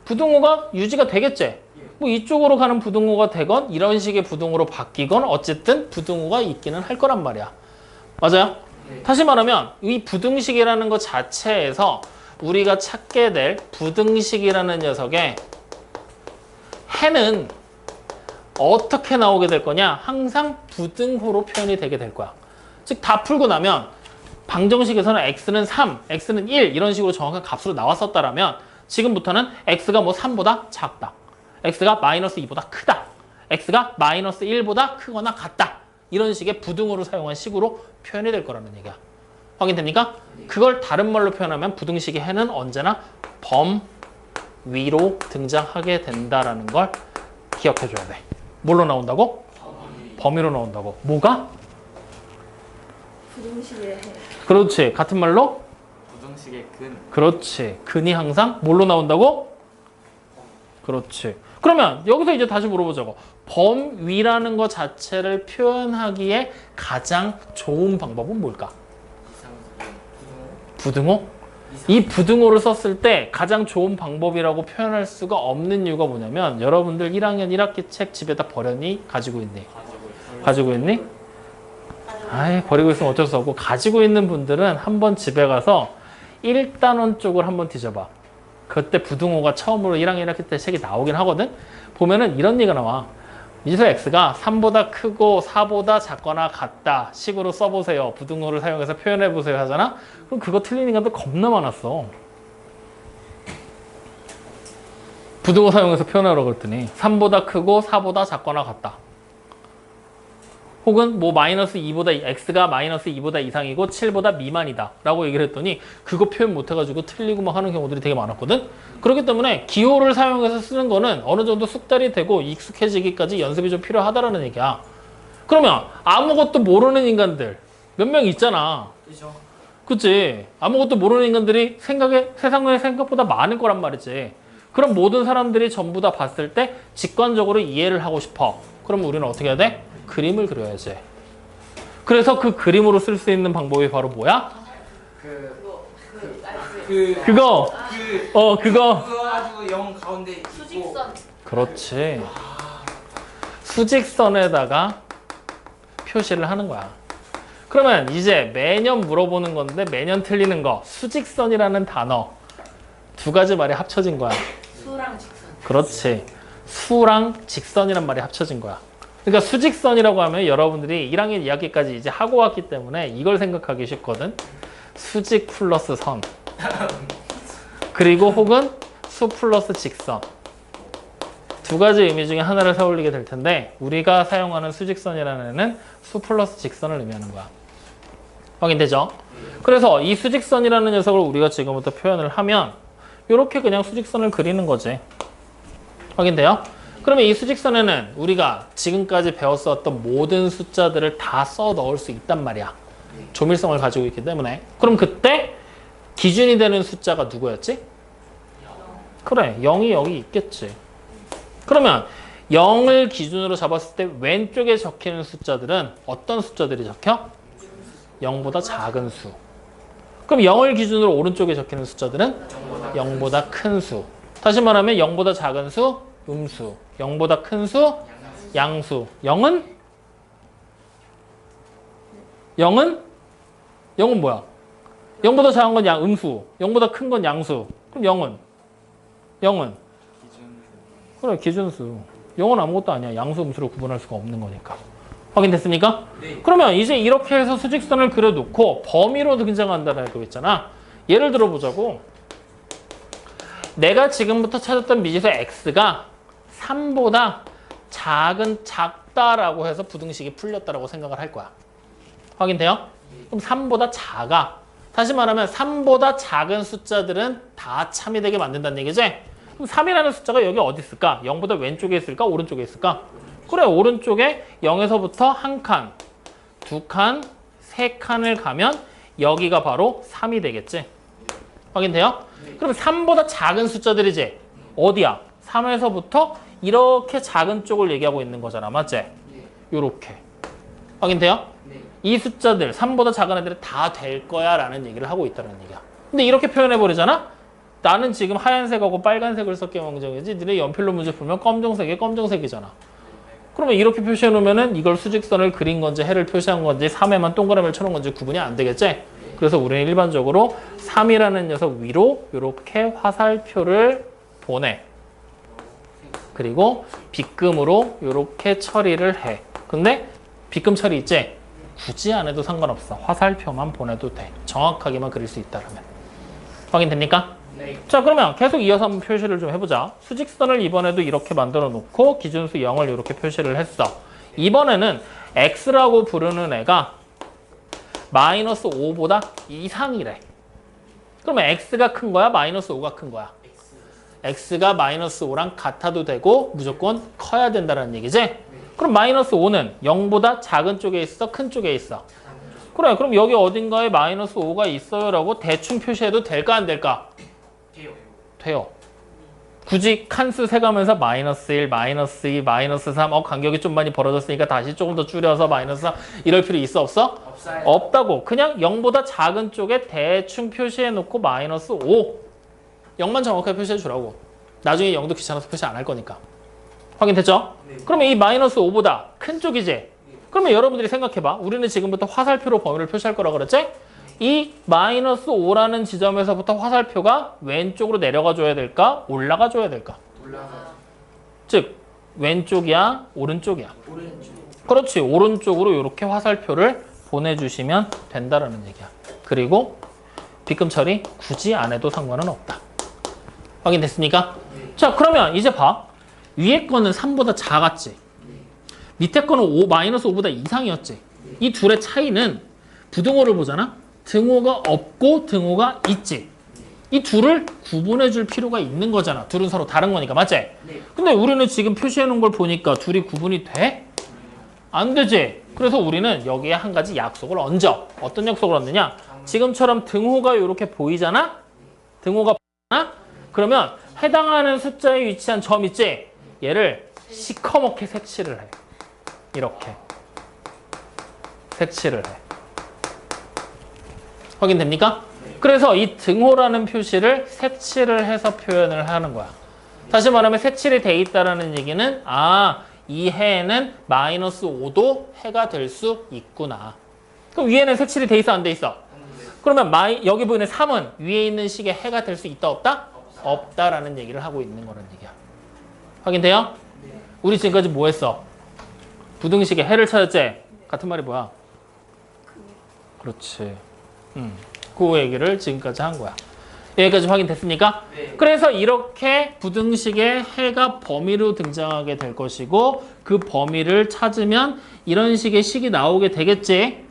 부등호가 유지가 되겠지? 뭐 이쪽으로 가는 부등호가 되건 이런 식의 부등호로 바뀌건 어쨌든 부등호가 있기는 할 거란 말이야. 맞아요? 네. 다시 말하면 이 부등식이라는 것 자체에서 우리가 찾게 될 부등식이라는 녀석의 해는 어떻게 나오게 될 거냐? 항상 부등호로 표현이 되게 될 거야. 즉 다 풀고 나면 방정식에서는 x는 3, x는 1 이런 식으로 정확한 값으로 나왔었다라면 지금부터는 x가 뭐 3보다 작다. x가 마이너스 2보다 크다. x가 마이너스 1보다 크거나 같다. 이런 식의 부등호를 사용한 식으로 표현이 될 거라는 얘기야. 확인됩니까? 그걸 다른 말로 표현하면 부등식의 해는 언제나 범위로 등장하게 된다라는 걸 기억해 줘야 돼. 뭘로 나온다고? 범위로 나온다고. 뭐가? 부등식의 해 그렇지. 같은 말로? 부등식의 근. 그렇지. 근이 항상 뭘로 나온다고? 그렇지. 그러면 여기서 이제 다시 물어보자고. 범위라는 것 자체를 표현하기에 가장 좋은 방법은 뭘까? 부등호? 이 부등호를 썼을 때 가장 좋은 방법이라고 표현할 수가 없는 이유가 뭐냐면 여러분들 1학년 1학기 책 집에다 버렸니? 가지고 있니? 가지고 있니? 아이, 버리고 있으면 어쩔 수 없고 가지고 있는 분들은 한번 집에 가서 1단원 쪽을 한번 뒤져봐. 그때 부등호가 처음으로 1학년 1학기 때 책이 나오긴 하거든? 보면은 이런 얘기가 나와. 미지수 x가 3보다 크고 4보다 작거나 같다 식으로 써보세요. 부등호를 사용해서 표현해보세요 하잖아? 그럼 그거 틀린 인간들 겁나 많았어. 부등호 사용해서 표현하라고 그랬더니 3보다 크고 4보다 작거나 같다. 혹은 뭐 마이너스 2보다 x가 마이너스 2보다 이상이고 7보다 미만이다 라고 얘기를 했더니 그거 표현 못해가지고 틀리고 막 하는 경우들이 되게 많았거든. 그렇기 때문에 기호를 사용해서 쓰는 거는 어느 정도 숙달이 되고 익숙해지기까지 연습이 좀 필요하다라는 얘기야. 그러면 아무것도 모르는 인간들 몇 명 있잖아. 그죠? 그치? 아무것도 모르는 인간들이 세상에 생각보다 많을 거란 말이지. 그럼 모든 사람들이 전부 다 봤을 때 직관적으로 이해를 하고 싶어. 그럼 우리는 어떻게 해야 돼? 그림을 그려야지. 그래서 그 그림으로 쓸 수 있는 방법이 바로 뭐야? 그거 가지고 영 가운데 있고. 수직선. 그렇지. 수직선에다가 표시를 하는 거야. 그러면 이제 매년 물어보는 건데 매년 틀리는 거 수직선이라는 단어 두 가지 말이 합쳐진 거야. 수랑 직선. 그렇지. 수랑 직선이란 말이 합쳐진 거야. 그러니까 수직선이라고 하면 여러분들이 1학년 2학기까지 이제 하고 왔기 때문에 이걸 생각하기 쉽거든. 수직 플러스 선. 그리고 혹은 수 플러스 직선. 두 가지 의미 중에 하나를 서울리게 될 텐데 우리가 사용하는 수직선이라는 애는 수 플러스 직선을 의미하는 거야. 확인되죠? 그래서 이 수직선이라는 녀석을 우리가 지금부터 표현을 하면 이렇게 그냥 수직선을 그리는 거지. 확인돼요? 그러면 이 수직선에는 우리가 지금까지 배웠었던 모든 숫자들을 다 써 넣을 수 있단 말이야. 조밀성을 가지고 있기 때문에. 그럼 그때 기준이 되는 숫자가 누구였지? 그래, 0이 여기 있겠지. 그러면 0을 기준으로 잡았을 때 왼쪽에 적히는 숫자들은 어떤 숫자들이 적혀? 0보다 작은 수. 그럼 0을 기준으로 오른쪽에 적히는 숫자들은 0보다 큰 수. 다시 말하면 0보다 작은 수, 음수. 0보다 큰 수, 양수. 0은? 0은 뭐야? 0보다 작은 건 음수. 0보다 큰 건 양수. 그럼 0은? 그래, 기준수. 0은 아무것도 아니야. 양수, 음수로 구분할 수가 없는 거니까. 확인됐습니까? 네. 그러면 이제 이렇게 해서 수직선을 그려놓고 범위로 등장한다는 거 있잖아. 예를 들어 보자고. 내가 지금부터 찾았던 미지수 x가 3보다 작다라고 해서 부등식이 풀렸다라고 생각을 할 거야. 확인돼요? 그럼 3보다 작아. 다시 말하면 3보다 작은 숫자들은 다 참이 되게 만든다는 얘기지? 그럼 3이라는 숫자가 여기 어디 있을까? 0보다 왼쪽에 있을까? 오른쪽에 있을까? 그래, 오른쪽에 0에서부터 한 칸, 두 칸, 세 칸을 가면 여기가 바로 3이 되겠지? 확인돼요? 그럼 3보다 작은 숫자들이지? 어디야? 3에서부터 이렇게 작은 쪽을 얘기하고 있는 거잖아. 맞지? 요렇게. 확인돼요? 이 숫자들, 3보다 작은 애들이 다 될 거야 라는 얘기를 하고 있다는 얘기야. 근데 이렇게 표현해버리잖아? 나는 지금 하얀색하고 빨간색을 썼기 때문이지 니네 연필로 문제 풀면 검정색이 검정색이잖아. 그러면 이렇게 표시해 놓으면은 이걸 수직선을 그린 건지 해를 표시한 건지 3에만 동그라미를 쳐놓은 건지 구분이 안 되겠지? 그래서 우리는 일반적으로 3이라는 녀석 위로 이렇게 화살표를 보내. 그리고 빗금으로 이렇게 처리를 해. 근데 빗금 처리 있지? 굳이 안 해도 상관없어. 화살표만 보내도 돼. 정확하게만 그릴 수 있다면. 확인됩니까? 네. 자, 그러면 계속 이어서 한번 표시를 좀 해보자. 수직선을 이번에도 이렇게 만들어 놓고 기준수 0을 이렇게 표시를 했어. 이번에는 x라고 부르는 애가 마이너스 5보다 이상이래. 그러면 x가 큰 거야? 마이너스 5가 큰 거야? x가 마이너스 5랑 같아도 되고 무조건 커야 된다는 얘기지? 그럼 마이너스 5는 0보다 작은 쪽에 있어? 큰 쪽에 있어? 그래, 그럼 여기 어딘가에 마이너스 5가 있어요 라고 대충 표시해도 될까 안 될까? 돼요. 돼요. 굳이 칸수 세가면서 마이너스 1, 마이너스 2, 마이너스 3 간격이 좀 많이 벌어졌으니까 다시 조금 더 줄여서 마이너스 3 이럴 필요 있어 없어? 없어요. 없다고. 그냥 0보다 작은 쪽에 대충 표시해 놓고 마이너스 5 0만 정확하게 표시해 주라고. 나중에 0도 귀찮아서 표시 안 할 거니까. 확인됐죠? 네. 그러면 이 마이너스 5보다 큰 쪽이지? 그러면 여러분들이 생각해봐. 우리는 지금부터 화살표로 범위를 표시할 거라 그랬지? 이 마이너스 5라는 지점에서부터 화살표가 왼쪽으로 내려가 줘야 될까? 올라가 줘야 될까? 올라가. 즉 왼쪽이야? 오른쪽이야? 오른쪽. 그렇지. 오른쪽으로 이렇게 화살표를 보내주시면 된다라는 얘기야. 그리고 빗금 처리 굳이 안 해도 상관은 없다. 확인됐습니까? 네. 자, 그러면 이제 봐. 위에 거는 3보다 작았지. 밑에 거는 5, 마이너스 5보다 이상이었지. 이 둘의 차이는 부등호를 보잖아. 등호가 없고 등호가 있지. 이 둘을 구분해 줄 필요가 있는 거잖아. 둘은 서로 다른 거니까. 맞지? 네. 근데 우리는 지금 표시해 놓은 걸 보니까 둘이 구분이 돼? 안 되지. 그래서 우리는 여기에 한 가지 약속을 얹어. 어떤 약속을 얹느냐? 지금처럼 등호가 이렇게 보이잖아? 등호가 보이잖아? 그러면 해당하는 숫자에 위치한 점 있지? 얘를 시커멓게 색칠을 해. 이렇게. 색칠을 해. 확인됩니까? 그래서 이 등호라는 표시를 색칠을 해서 표현을 하는 거야. 다시 말하면 색칠이 돼 있다는 얘기는 이 해에는 마이너스 5도 해가 될 수 있구나. 그럼 위에는 색칠이 돼 있어 안 돼 있어? 그러면 여기 보이는 3은 위에 있는 식에 해가 될 수 있다 없다? 없다라는 얘기를 하고 있는 거라는 얘기야. 확인돼요? 우리 지금까지 뭐 했어? 부등식의 해를 찾았지? 같은 말이 뭐야? 그렇지. 그 얘기를 지금까지 한 거야. 여기까지 확인됐습니까? 네. 그래서 이렇게 부등식의 해가 범위로 등장하게 될 것이고 그 범위를 찾으면 이런 식의 식이 나오게 되겠지.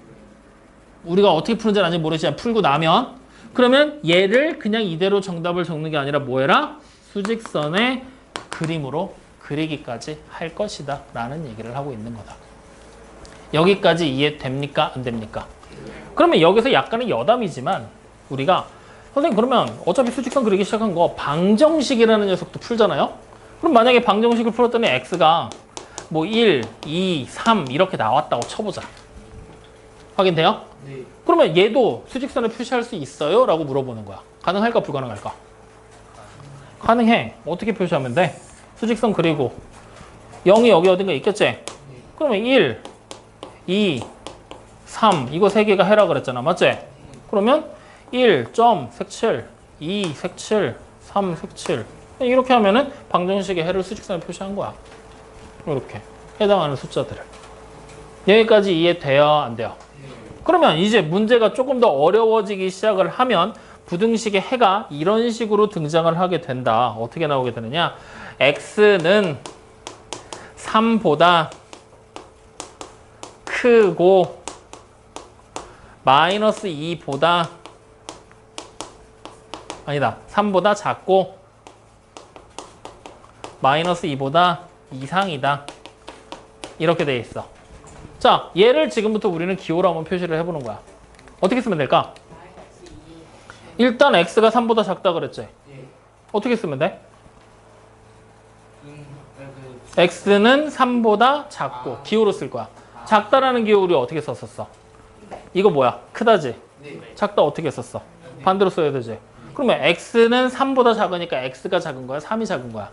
우리가 어떻게 푸는지 아직 모르지만 풀고 나면 그러면 얘를 그냥 이대로 정답을 적는 게 아니라 뭐 해라? 수직선의 그림으로 그리기까지 할 것이다 라는 얘기를 하고 있는 거다. 여기까지 이해됩니까? 안 됩니까? 그러면 여기서 약간의 여담이지만 우리가 선생님 그러면 어차피 수직선 그리기 시작한 거 방정식이라는 녀석도 풀잖아요? 그럼 만약에 방정식을 풀었더니 x가 뭐 1, 2, 3 이렇게 나왔다고 쳐보자. 확인돼요? 네. 그러면 얘도 수직선을 표시할 수 있어요? 라고 물어보는 거야. 가능할까 불가능할까? 가능해. 어떻게 표시하면 돼? 수직선 그리고 0이 여기 어딘가 있겠지? 그러면 1, 2, 3 이거 세 개가 해라 그랬잖아. 맞지? 그러면 1, 점, 색칠, 2, 색칠, 3, 색칠 이렇게 하면은 방정식의 해를 수직선에 표시한 거야. 이렇게 해당하는 숫자들을. 여기까지 이해돼요? 안 돼요? 그러면 이제 문제가 조금 더 어려워지기 시작을 하면 부등식의 해가 이런 식으로 등장을 하게 된다. 어떻게 나오게 되느냐? x는 3보다 크고 마이너스 2보다 아니다. 3보다 작고 마이너스 2보다 이상이다. 이렇게 돼 있어. 자, 얘를 지금부터 우리는 기호로 한번 표시를 해보는 거야. 어떻게 쓰면 될까? 일단 x가 3보다 작다 그랬지? 예. 어떻게 쓰면 돼? x는 3보다 작고 기호로 쓸 거야. 작다라는 기호 우리 어떻게 썼었어? 이거 뭐야? 크다지? 네. 작다 어떻게 썼어? 반대로 써야 되지? 그러면 x는 3보다 작으니까 x가 작은 거야? 3이 작은 거야?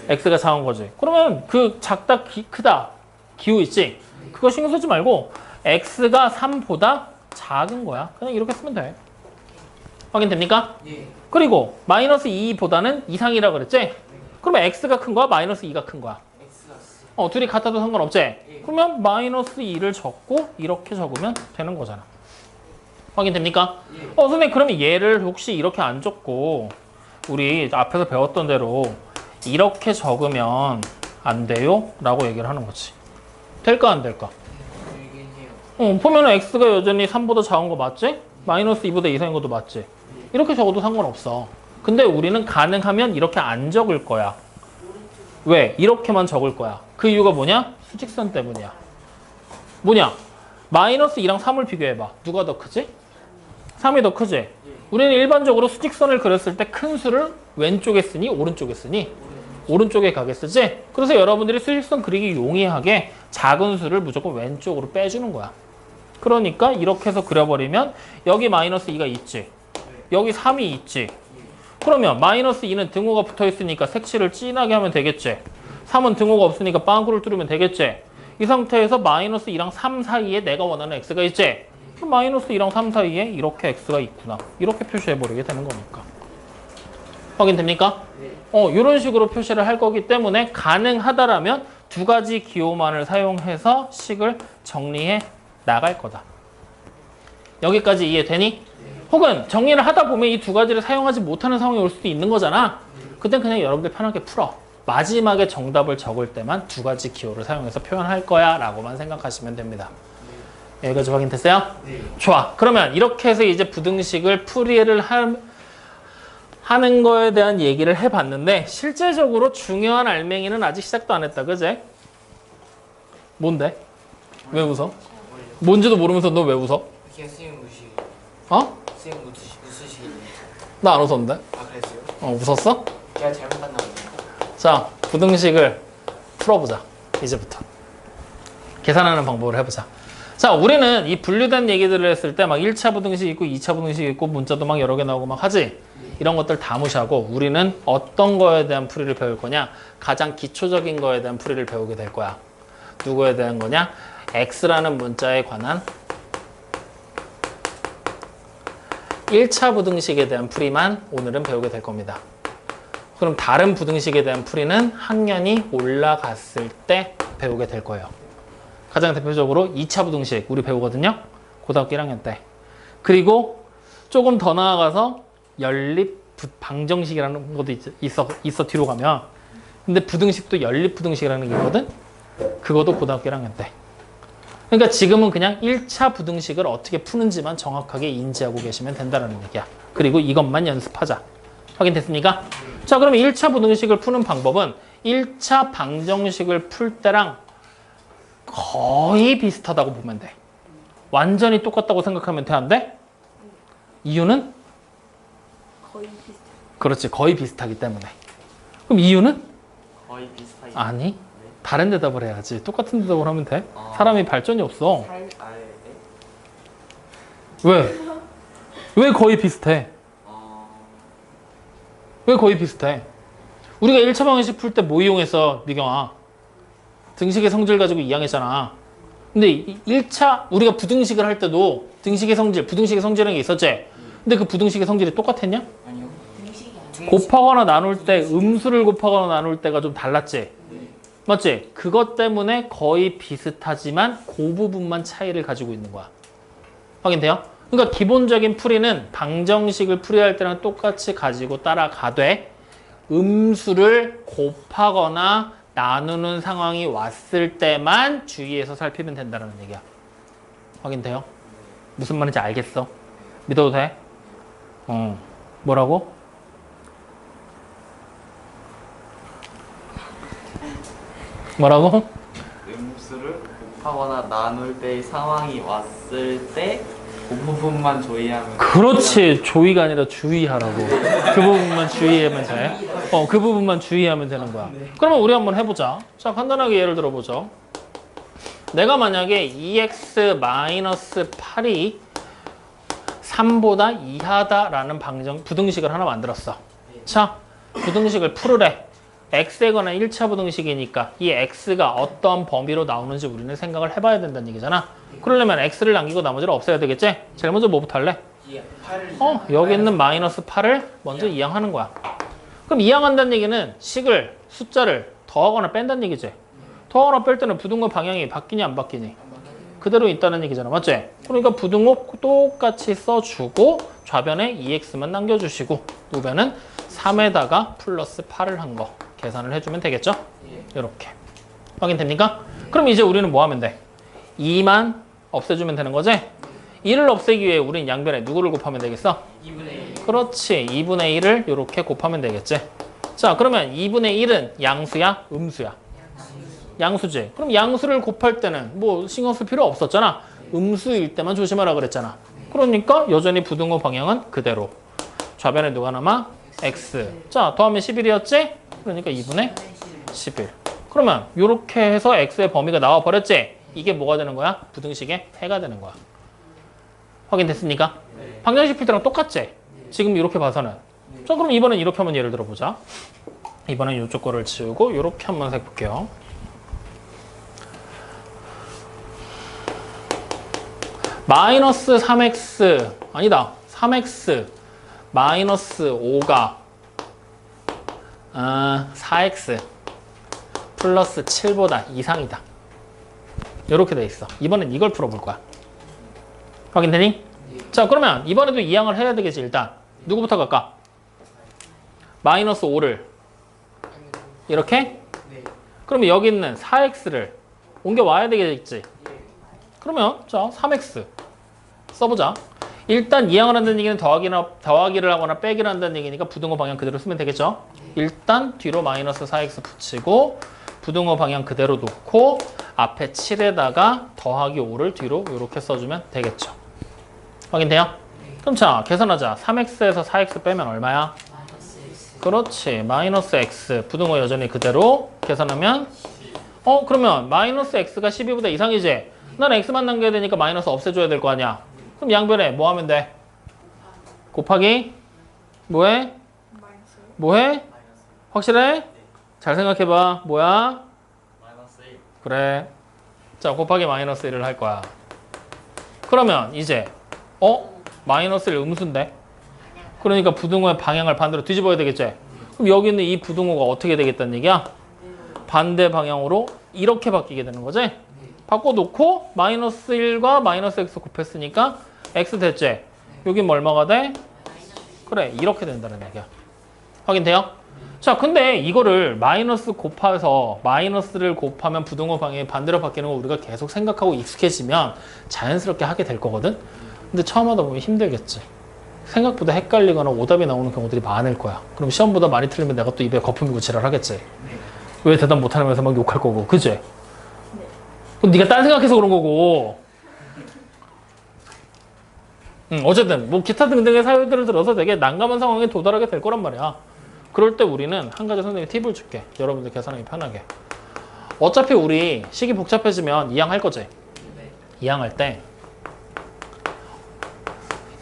x가 작은 거지. 그러면 그 작다, 크다 기호 있지? 그거 신경 쓰지 말고 x가 3보다 작은 거야. 그냥 이렇게 쓰면 돼. 확인됩니까? 예. 그리고 마이너스 2보다는 이상이라 그랬지? 그러면 x가 큰 거야? 마이너스 2가 큰 거야? 둘이 같아도 상관없지? 그러면 마이너스 2를 적고 이렇게 적으면 되는 거잖아. 확인됩니까? 선생님 그러면 얘를 혹시 이렇게 안 적고 우리 앞에서 배웠던 대로 이렇게 적으면 안 돼요? 라고 얘기를 하는 거지. 될까 안 될까? 보면은 x가 여전히 3보다 작은 거 맞지? 마이너스 2보다 이상인 것도 맞지? 이렇게 적어도 상관없어. 근데 우리는 가능하면 이렇게 안 적을 거야. 왜? 이렇게만 적을 거야. 그 이유가 뭐냐? 수직선 때문이야. 뭐냐? 마이너스 2랑 3을 비교해봐. 누가 더 크지? 3이 더 크지? 우리는 일반적으로 수직선을 그렸을 때 큰 수를 왼쪽에 쓰니 오른쪽에 쓰니 오른쪽에 가게 쓰지? 그래서 여러분들이 수직선 그리기 용이하게 작은 수를 무조건 왼쪽으로 빼주는 거야. 그러니까 이렇게 해서 그려버리면 여기 마이너스 2가 있지. 여기 3이 있지. 그러면 마이너스 2는 등호가 붙어 있으니까 색칠을 진하게 하면 되겠지. 3은 등호가 없으니까 빵구를 뚫으면 되겠지. 이 상태에서 마이너스 2랑 3 사이에 내가 원하는 x가 있지. 그럼 마이너스 2랑 3 사이에 이렇게 x가 있구나. 이렇게 표시해버리게 되는 거니까. 확인됩니까? 이런 식으로 표시를 할 거기 때문에 가능하다라면 두 가지 기호만을 사용해서 식을 정리해 나갈 거다. 여기까지 이해되니? 혹은 정리를 하다 보면 이 두 가지를 사용하지 못하는 상황이 올 수도 있는 거잖아. 그땐 그냥 여러분들 편하게 풀어. 마지막에 정답을 적을 때만 두 가지 기호를 사용해서 표현할 거야 라고만 생각하시면 됩니다. 여기까지 확인됐어요? 네. 좋아. 그러면 이렇게 해서 이제 부등식을 풀이를 하는 거에 대한 얘기를 해봤는데 실제적으로 중요한 알맹이는 아직 시작도 안 했다. 그제? 뭔데? 왜 웃어? 뭔지도 모르면서 너 왜 웃어? 그냥 쌤 무시. 어? 쌤 웃으시길래. 나 안 웃었는데? 아 그랬어요? 웃었어? 제가 잘못 봤나 보네요. 자, 부등식을 풀어보자. 이제부터. 계산하는 방법을 해보자. 자, 우리는 이 분류된 얘기들을 했을 때 막 1차 부등식 있고 2차 부등식 있고 문자도 막 여러 개 나오고 막 하지? 이런 것들 다 무시하고 우리는 어떤 거에 대한 풀이를 배울 거냐? 가장 기초적인 거에 대한 풀이를 배우게 될 거야. 누구에 대한 거냐? x라는 문자에 관한 1차 부등식에 대한 풀이만 오늘은 배우게 될 겁니다. 그럼 다른 부등식에 대한 풀이는 학년이 올라갔을 때 배우게 될 거예요. 가장 대표적으로 2차 부등식 우리 배우거든요. 고등학교 1학년 때. 그리고 조금 더 나아가서 연립 방정식이라는 것도 있어 뒤로 가면. 근데 부등식도 연립 부등식이라는 게 있거든. 그것도 고등학교 1학년 때. 그러니까 지금은 그냥 1차 부등식을 어떻게 푸는지만 정확하게 인지하고 계시면 된다는 얘기야. 그리고 이것만 연습하자. 확인됐습니까? 자, 그럼 1차 부등식을 푸는 방법은 1차 방정식을 풀 때랑 거의 비슷하다고 보면 돼. 완전히 똑같다고 생각하면 돼, 안 돼? 이유는? 거의 비슷해. 그렇지, 거의 비슷하기 때문에. 그럼 이유는? 거의 비슷하게. 아니, 다른 대답을 해야지. 똑같은 대답을 하면 돼. 사람이 발전이 없어. 네. 왜? 왜 거의 비슷해? 왜 거의 비슷해? 우리가 1차 방정식 풀 때 뭐 이용해서 미경아? 등식의 성질 가지고 이항했잖아. 근데 1차 우리가 부등식을 할 때도 등식의 성질, 부등식의 성질이라는 게 있었지? 근데 그 부등식의 성질이 똑같았냐? 아니요. 곱하거나 나눌 때 음수를 곱하거나 나눌 때가 좀 달랐지? 맞지? 그것 때문에 거의 비슷하지만 그 부분만 차이를 가지고 있는 거야. 확인돼요? 그러니까 기본적인 풀이는 방정식을 풀이할 때랑 똑같이 가지고 따라가되 음수를 곱하거나 나누는 상황이 왔을 때만 주의해서 살피면 된다는 얘기야. 확인돼요? 무슨 말인지 알겠어? 믿어도 돼? 뭐라고? 뭐라고? 음수를 곱하거나 나눌 때의 상황이 왔을 때 그 부분만 조의하면. 그렇지. 조의가 아니라 주의하라고. 그 부분만 주의하면 돼. 그 부분만 주의하면 되는 거야. 그러면 우리 한번 해보자. 자, 간단하게 예를 들어보죠. 내가 만약에 2x-8이 3보다 이하다라는 부등식을 하나 만들었어. 자, 부등식을 풀으래. x에 관한 1차 부등식이니까 이 x가 어떤 범위로 나오는지 우리는 생각을 해봐야 된다는 얘기잖아. 그러려면 x를 남기고 나머지를 없애야 되겠지? 제일 먼저 뭐부터 할래? 여기 있는 -8을 먼저 이항하는 거야. 그럼 이항한다는 얘기는 식을, 숫자를 더하거나 뺀다는 얘기지. 더하거나 뺄 때는 부등호 방향이 바뀌니 안 바뀌니? 그대로 있다는 얘기잖아. 맞지? 그러니까 부등호 똑같이 써주고 좌변에 2x만 남겨주시고 우변은 3에다가 플러스 8을 한 거 계산을 해주면 되겠죠? 이렇게. 확인됩니까? 그럼 이제 우리는 뭐 하면 돼? 2만 없애주면 되는 거지? 1을 없애기 위해 우리는 양변에 누구를 곱하면 되겠어? 2분의 1. 그렇지. 2분의 1을 이렇게 곱하면 되겠지? 자, 그러면 2분의 1은 양수야? 음수야? 양수지. 그럼 양수를 곱할 때는 뭐 신경 쓸 필요 없었잖아. 음수일 때만 조심하라 그랬잖아. 그러니까 여전히 부등호 방향은 그대로. 좌변에 누가 남아? x. 자, 더하면 11이었지? 그러니까 2분의 11. 그러면 이렇게 해서 x의 범위가 나와 버렸지? 이게 뭐가 되는 거야? 부등식의 해가 되는 거야. 확인됐습니까? 방정식 풀 때랑 똑같지? 지금 이렇게 봐서는. 자, 그럼 이번엔 이렇게 한번 예를 들어 보자. 이번엔 이쪽 거를 지우고 이렇게 한번 해볼게요. 마이너스 3x 아니다. 3x 마이너스 5가 4x 플러스 7보다 이상이다. 이렇게 돼 있어. 이번엔 이걸 풀어볼 거야. 확인되니? 자, 그러면 이번에도 이항을 해야 되겠지. 일단 누구부터 갈까? 마이너스 5를 이렇게? 그러면 여기 있는 4x를 옮겨와야 되겠지. 그러면 자 3x 써보자. 일단 이항을 한다는 얘기는 더하기를 하거나 빼기를 한다는 얘기니까 부등호 방향 그대로 쓰면 되겠죠. 일단 뒤로 마이너스 4x 붙이고 부등호 방향 그대로 놓고 앞에 7에다가 더하기 5를 뒤로 이렇게 써주면 되겠죠. 확인돼요? 그럼 자 계산하자. 3x에서 4x 빼면 얼마야? 그렇지. 마이너스 x 부등호 여전히 그대로 계산하면 그러면 마이너스 x가 12보다 이상이지? 난 x만 남겨야 되니까 마이너스 없애줘야 될 거 아니야. 그럼 양변에 뭐 하면 돼? 곱하기 뭐해? 뭐해? 확실해? 잘 생각해봐. 뭐야? 마이너스 1. 그래. 자 곱하기 마이너스 1을 할 거야. 그러면 이제 마이너스 1 음수인데? 그러니까 부등호의 방향을 반대로 뒤집어야 되겠지? 그럼 여기 있는 이 부등호가 어떻게 되겠다는 얘기야? 반대 방향으로 이렇게 바뀌게 되는 거지? 바꿔놓고 마이너스 1과 마이너스 x 곱했으니까 x 됐지? 여긴 뭐 얼마가 돼? 그래 이렇게 된다는 얘기야. 확인돼요? 자 근데 이거를 마이너스 곱해서 마이너스를 곱하면 부등호 방향이 반대로 바뀌는 거 우리가 계속 생각하고 익숙해지면 자연스럽게 하게 될 거거든? 근데 처음 하다 보면 힘들겠지. 생각보다 헷갈리거나 오답이 나오는 경우들이 많을 거야. 그럼 시험보다 많이 틀리면 내가 또 입에 거품이고 지랄하겠지. 왜 대답 못하면서 막 욕할 거고 그치? 그럼 네가 딴 생각해서 그런 거고. 어쨌든 뭐 기타 등등의 사유들을 들어서 되게 난감한 상황에 도달하게 될 거란 말이야. 그럴 때 우리는 한 가지 선생님이 팁을 줄게. 여러분들 계산하기 편하게. 어차피 우리 식이 복잡해지면 이항할 거지? 이항할 때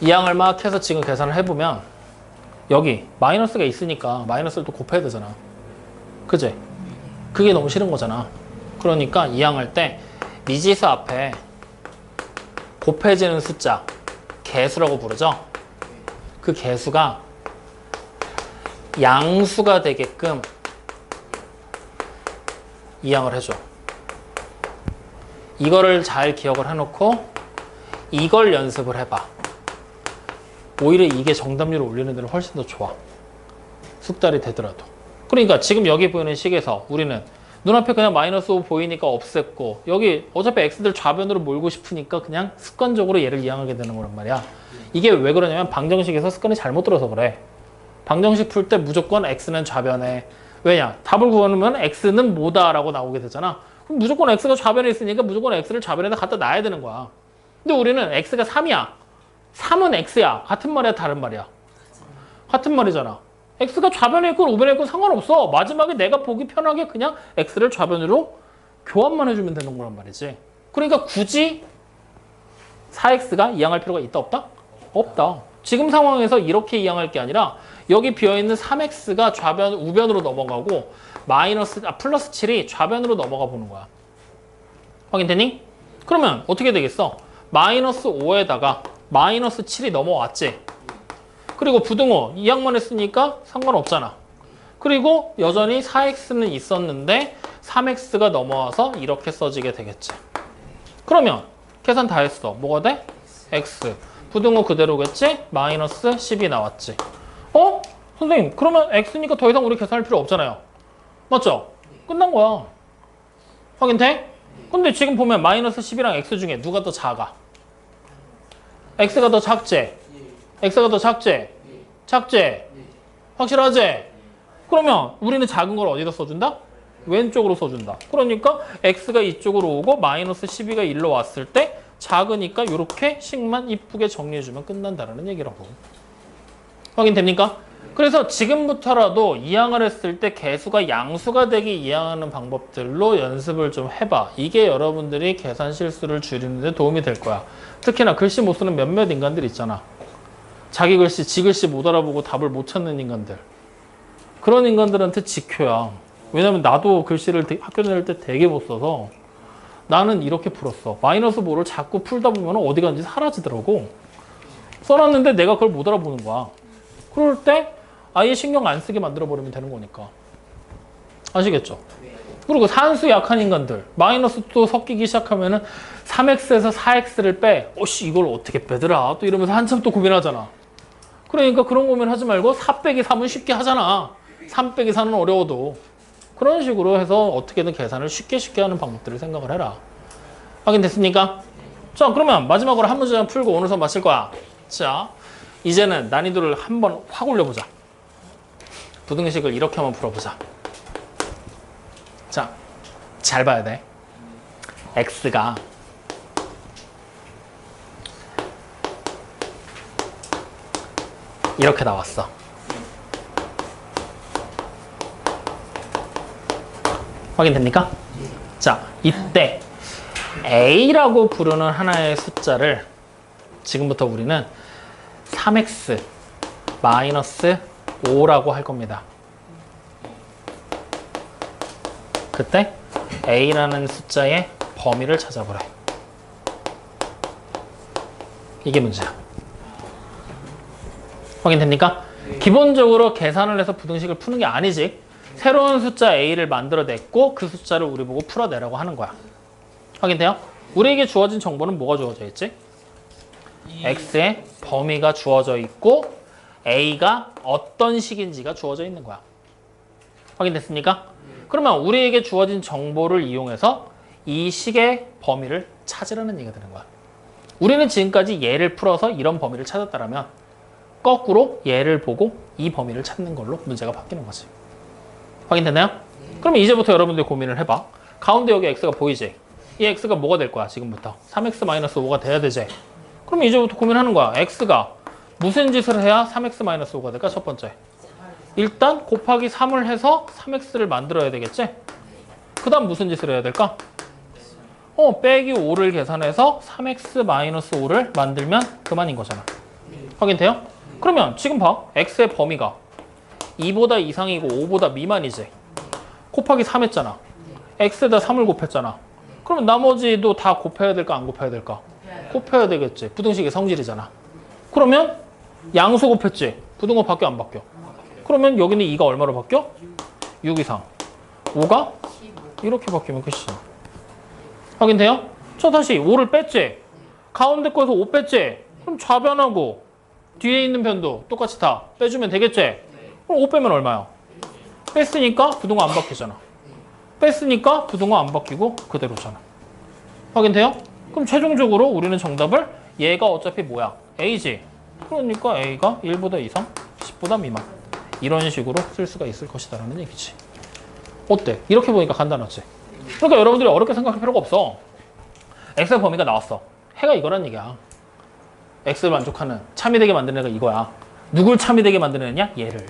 이항을 막 해서 지금 계산을 해보면 여기 마이너스가 있으니까 마이너스를 또 곱해야 되잖아. 그치? 그게 너무 싫은 거잖아. 그러니까 이항할 때 미지수 앞에 곱해지는 숫자 개수라고 부르죠. 그 개수가 양수가 되게끔 이항을 해줘. 이거를 잘 기억을 해놓고 이걸 연습을 해봐. 오히려 이게 정답률을 올리는 데는 훨씬 더 좋아. 숙달이 되더라도. 그러니까 지금 여기 보이는 식에서 우리는 눈앞에 그냥 마이너스 5 보이니까 없앴고 여기 어차피 x들 좌변으로 몰고 싶으니까 그냥 습관적으로 얘를 이항하게 되는 거란 말이야. 이게 왜 그러냐면 방정식에서 습관이 잘못 들어서 그래. 방정식 풀 때 무조건 x는 좌변에 왜냐? 답을 구하면 x는 뭐다 라고 나오게 되잖아. 그럼 무조건 x가 좌변에 있으니까 무조건 x를 좌변에다 갖다 놔야 되는 거야. 근데 우리는 x가 3이야. 3은 x야. 같은 말이야 다른 말이야? 같은 말이잖아. x가 좌변에 있고 우변에 있고 상관없어. 마지막에 내가 보기 편하게 그냥 x를 좌변으로 교환만 해주면 되는 거란 말이지. 그러니까 굳이 4x가 이항할 필요가 있다 없다? 없다. 지금 상황에서 이렇게 이항할 게 아니라 여기 비어있는 3x가 좌변 우변으로 넘어가고 플러스 7이 좌변으로 넘어가 보는 거야. 확인되니? 그러면 어떻게 되겠어? 마이너스 5에다가 마이너스 7이 넘어왔지. 그리고 부등호 이항만 했으니까 상관없잖아. 그리고 여전히 4x는 있었는데 3x가 넘어와서 이렇게 써지게 되겠지. 그러면 계산 다 했어. 뭐가 돼? x. 부등호 그대로겠지? 마이너스 10이 나왔지. 선생님 그러면 x니까 더 이상 우리 계산할 필요 없잖아요. 맞죠? 끝난 거야. 확인돼? 근데 지금 보면 마이너스 10이랑 x 중에 누가 더 작아? x가 더 작지? x가 더 작지? 작지? 확실하지? 그러면 우리는 작은 걸 어디다 써준다? 왼쪽으로 써준다. 그러니까 x가 이쪽으로 오고 마이너스 12가 일로 왔을 때 작으니까 이렇게 식만 이쁘게 정리해주면 끝난다는 얘기라고. 확인됩니까? 그래서 지금부터라도 이항을 했을 때 개수가 양수가 되게 이항하는 방법들로 연습을 좀 해봐. 이게 여러분들이 계산 실수를 줄이는 데 도움이 될 거야. 특히나 글씨 못 쓰는 몇몇 인간들 있잖아. 자기 글씨, 지 글씨 못 알아보고 답을 못 찾는 인간들. 그런 인간들한테 지켜야. 왜냐면 나도 글씨를 학교 다닐 때 되게 못 써서 나는 이렇게 풀었어. 마이너스 5를 자꾸 풀다 보면 어디 갔는지 사라지더라고. 써놨는데 내가 그걸 못 알아보는 거야. 그럴 때 아예 신경 안 쓰게 만들어버리면 되는 거니까. 아시겠죠? 그리고 산수 약한 인간들. 마이너스 또 섞이기 시작하면은 3x에서 4x를 빼. 어씨 이걸 어떻게 빼더라. 또 이러면서 한참 또 고민하잖아. 그러니까 그런 고민하지 말고 4 빼기 3은 쉽게 하잖아. 3 빼기 4는 어려워도. 그런 식으로 해서 어떻게든 계산을 쉽게 하는 방법들을 생각을 해라. 확인됐습니까? 자, 그러면 마지막으로 한 문제만 풀고 오늘 수업 마칠 거야. 자, 이제는 난이도를 한번 확 올려보자. 부등식을 이렇게 한번 풀어보자. 자, 잘 봐야 돼. x가 이렇게 나왔어. 확인됩니까? 자, 이때 a라고 부르는 하나의 숫자를 지금부터 우리는 3x 마이너스 5라고 할 겁니다. 그때 a라는 숫자의 범위를 찾아보래. 이게 문제야. 확인됩니까? 기본적으로 계산을 해서 부등식을 푸는 게 아니지. 새로운 숫자 a를 만들어냈고 그 숫자를 우리 보고 풀어내라고 하는 거야. 확인돼요? 우리에게 주어진 정보는 뭐가 주어져 있지? x의 범위가 주어져 있고 a가 어떤 식인지가 주어져 있는 거야. 확인됐습니까? 그러면 우리에게 주어진 정보를 이용해서 이 식의 범위를 찾으라는 얘기가 되는 거야. 우리는 지금까지 얘를 풀어서 이런 범위를 찾았다면 거꾸로 얘를 보고 이 범위를 찾는 걸로 문제가 바뀌는 거지. 확인됐나요? 그러면 이제부터 여러분들 고민을 해봐. 가운데 여기 x가 보이지? 이 x가 뭐가 될 거야 지금부터? 3x-5가 돼야 되지? 그럼 이제부터 고민하는 거야. x가 무슨 짓을 해야 3x-5가 될까? 첫 번째, 일단 곱하기 3을 해서 3x를 만들어야 되겠지? 그 다음 무슨 짓을 해야 될까? 빼기 5를 계산해서 3x-5를 만들면 그만인 거잖아. 확인돼요? 그러면 지금 봐. x의 범위가 2보다 이상이고 5보다 미만이지. 곱하기 3 했잖아. x에다 3을 곱했잖아. 그러면 나머지도 다 곱해야 될까 안 곱해야 될까? 곱해야 되겠지. 부등식의 성질이잖아. 그러면 양수 곱했지. 부등호 바뀌어 안 바뀌어? 그러면 여기는 2가 얼마로 바뀌어? 6 이상. 5가? 이렇게 바뀌면 끝이야. 확인돼요? 저 다시 5를 뺐지. 가운데 거에서 5 뺐지. 그럼 좌변하고 뒤에 있는 변도 똑같이 다 빼주면 되겠지? 그럼 5 빼면 얼마야? 뺐으니까 부등호 안 바뀌잖아. 뺐으니까 부등호 안 바뀌고 그대로잖아. 확인돼요? 그럼 최종적으로 우리는 정답을 얘가 어차피 뭐야? A지. 그러니까 A가 1보다 이상, 10보다 미만. 이런 식으로 쓸 수가 있을 것이다라는 얘기지. 어때? 이렇게 보니까 간단하지? 그러니까 여러분들이 어렵게 생각할 필요가 없어. X의 범위가 나왔어. 해가 이거란 얘기야. X를 만족하는, 참이 되게 만드는 애가 이거야. 누굴 참이 되게 만드는 애냐? 얘를.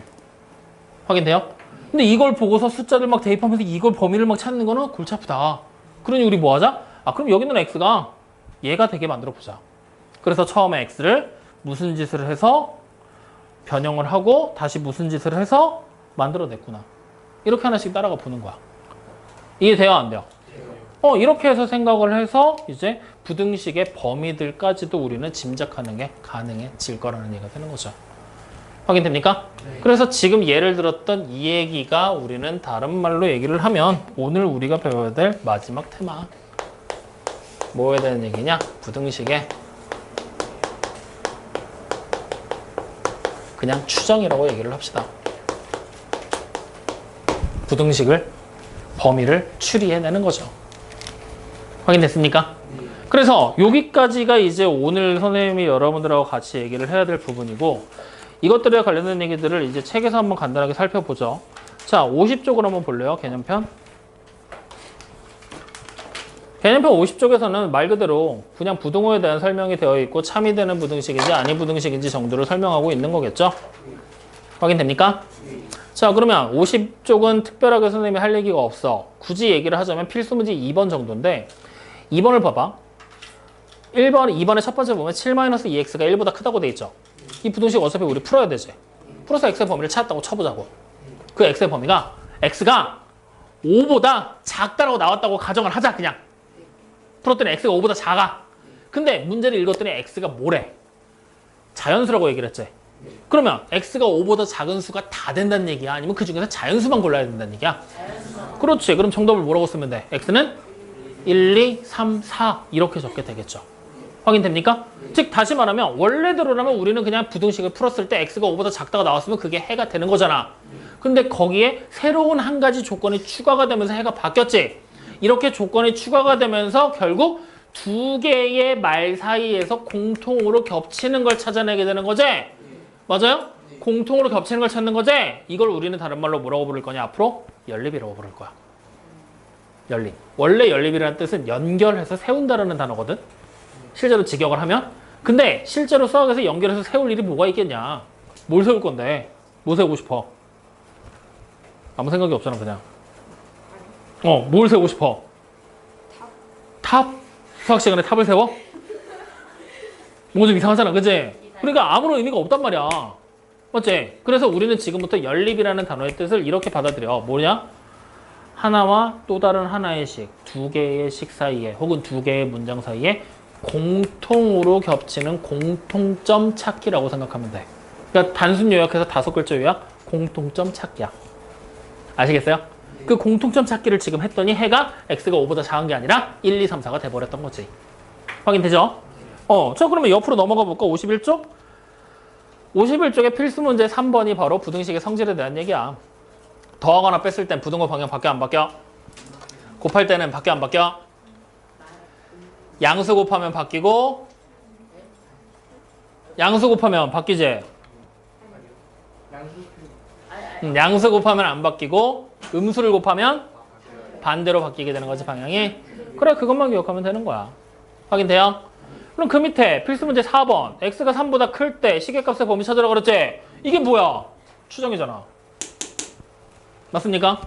확인돼요? 근데 이걸 보고서 숫자를 막 대입하면서 이걸 범위를 막 찾는 거는 골치 아프다. 그러니 우리 뭐 하자? 그럼 여기 있는 X가 얘가 되게 만들어 보자. 그래서 처음에 X를 무슨 짓을 해서 변형을 하고 다시 무슨 짓을 해서 만들어냈구나. 이렇게 하나씩 따라가 보는 거야. 이해 돼요? 안 돼요? 이렇게 해서 생각을 해서 이제 부등식의 범위들까지도 우리는 짐작하는 게 가능해질 거라는 얘기가 되는 거죠. 확인됩니까? 그래서 지금 예를 들었던 이 얘기가 우리는 다른 말로 얘기를 하면 오늘 우리가 배워야 될 마지막 테마. 뭐에 대한 얘기냐? 부등식의 그냥 추정이라고 얘기를 합시다. 부등식을 범위를 추리해내는 거죠. 확인됐습니까? 그래서 여기까지가 이제 오늘 선생님이 여러분들하고 같이 얘기를 해야 될 부분이고 이것들에 관련된 얘기들을 이제 책에서 한번 간단하게 살펴보죠. 자, 50쪽을 한번 볼래요? 개념편. 개념편 50쪽에서는 말 그대로 그냥 부등호에 대한 설명이 되어 있고 참이 되는 부등식인지 아닌 부등식인지 정도를 설명하고 있는 거겠죠? 확인됩니까? 자, 그러면 50쪽은 특별하게 선생님이 할 얘기가 없어. 굳이 얘기를 하자면 필수 문제 2번 정도인데 2번을 봐봐. 2번의 첫 번째 보면 7-2x가 1보다 크다고 돼 있죠. 이 부등식 어차피 우리 풀어야 되지. 풀어서 x의 범위를 찾았다고 쳐보자고. 그 x의 범위가 x가 5보다 작다라고 나왔다고 가정을 하자. 그냥 풀었더니 x가 5보다 작아. 근데 문제를 읽었더니 x가 뭐래? 자연수라고 얘기를 했지. 그러면 x가 5보다 작은 수가 다 된다는 얘기야? 아니면 그 중에서 자연수만 골라야 된다는 얘기야? 그렇지. 그럼 정답을 뭐라고 쓰면 돼? x는 1, 2, 3, 4 이렇게 적게 되겠죠. 확인됩니까? 즉 다시 말하면 원래대로라면 우리는 그냥 부등식을 풀었을 때 x가 5보다 작다가 나왔으면 그게 해가 되는 거잖아. 근데 거기에 새로운 한 가지 조건이 추가가 되면서 해가 바뀌었지. 이렇게 조건이 추가가 되면서 결국 두 개의 말 사이에서 공통으로 겹치는 걸 찾아내게 되는 거지? 맞아요? 공통으로 겹치는 걸 찾는 거지? 이걸 우리는 다른 말로 뭐라고 부를 거냐? 앞으로 연립이라고 부를 거야. 연립. 원래 연립이라는 뜻은 연결해서 세운다라는 단어거든? 실제로 직역을 하면. 근데 실제로 수학에서 연결해서 세울 일이 뭐가 있겠냐? 뭘 세울 건데? 뭐 세우고 싶어? 아무 생각이 없잖아, 그냥. 뭘 세우고 싶어? 탑? 수학 시간에 탑을 세워? 뭔가 좀 이상하잖아, 그치? 그러니까 아무런 의미가 없단 말이야. 맞지? 그래서 우리는 지금부터 연립이라는 단어의 뜻을 이렇게 받아들여. 뭐냐? 하나와 또 다른 하나의 식, 두 개의 식 사이에 혹은 두 개의 문장 사이에 공통으로 겹치는 공통점 찾기라고 생각하면 돼. 그러니까 단순 요약해서 5글자 요약, 공통점 찾기야. 아시겠어요? 그 공통점 찾기를 지금 했더니 해가 x가 5보다 작은 게 아니라 1, 2, 3, 4가 돼버렸던 거지. 확인되죠? 자 그러면 옆으로 넘어가 볼까? 51쪽? 51쪽의 필수 문제 3번이 바로 부등식의 성질에 대한 얘기야. 더하거나 뺐을 땐 부등호 방향 바뀌어 안 바뀌어? 곱할 때는 바뀌어 안 바뀌어? 양수 곱하면 바뀌고 양수 곱하면 바뀌지? 양수 곱하면 안 바뀌고 음수를 곱하면 반대로 바뀌게 되는 거지 방향이. 그래 그것만 기억하면 되는 거야. 확인돼요? 그럼 그 밑에 필수 문제 4번 x가 3보다 클 때 시계값의 범위 찾으라 그랬지? 이게 뭐야? 추정이잖아. 맞습니까?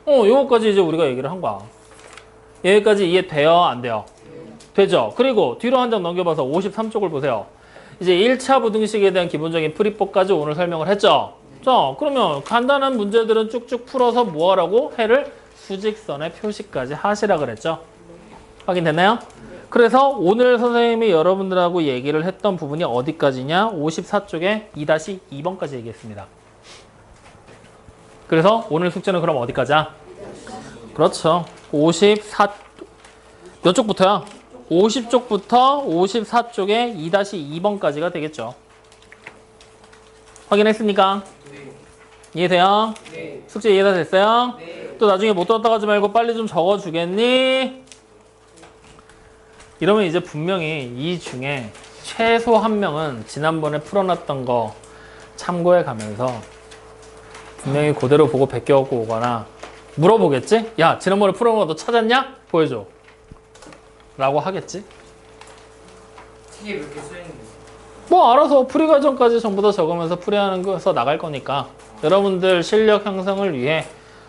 요거까지 이제 우리가 얘기를 한 거야. 여기까지 이해돼요? 안 돼요? 되죠? 그리고 뒤로 한 장 넘겨봐서 53쪽을 보세요. 이제 1차 부등식에 대한 기본적인 풀이법까지 오늘 설명을 했죠? 자, 그러면 간단한 문제들은 쭉쭉 풀어서 뭐 하라고? 해를 수직선의 표시까지 하시라 그랬죠? 확인됐나요? 그래서 오늘 선생님이 여러분들하고 얘기를 했던 부분이 어디까지냐? 54쪽에 2-2번까지 얘기했습니다. 그래서 오늘 숙제는 그럼 어디까지야? 그렇죠. 54, 몇 쪽부터야? 50쪽부터 54쪽에 2-2번까지가 되겠죠. 확인했습니까? 네. 이해돼요? 네. 숙제 이해가 됐어요? 네. 또 나중에 못 들었다 가지 말고 빨리 좀 적어주겠니? 이러면 이제 분명히 이 중에 최소 한 명은 지난번에 풀어놨던 거 참고해 가면서 분명히 그대로 보고 베껴갖고 오거나 물어보겠지? 야 지난번에 풀어놓은 거 너 찾았냐? 보여줘 라고 하겠지? 책에 몇 개 써있는 거. 뭐 알아서 풀이 과정까지 전부 다 적으면서 풀이하는 거에서 나갈 거니까 여러분들 실력 형성을 위해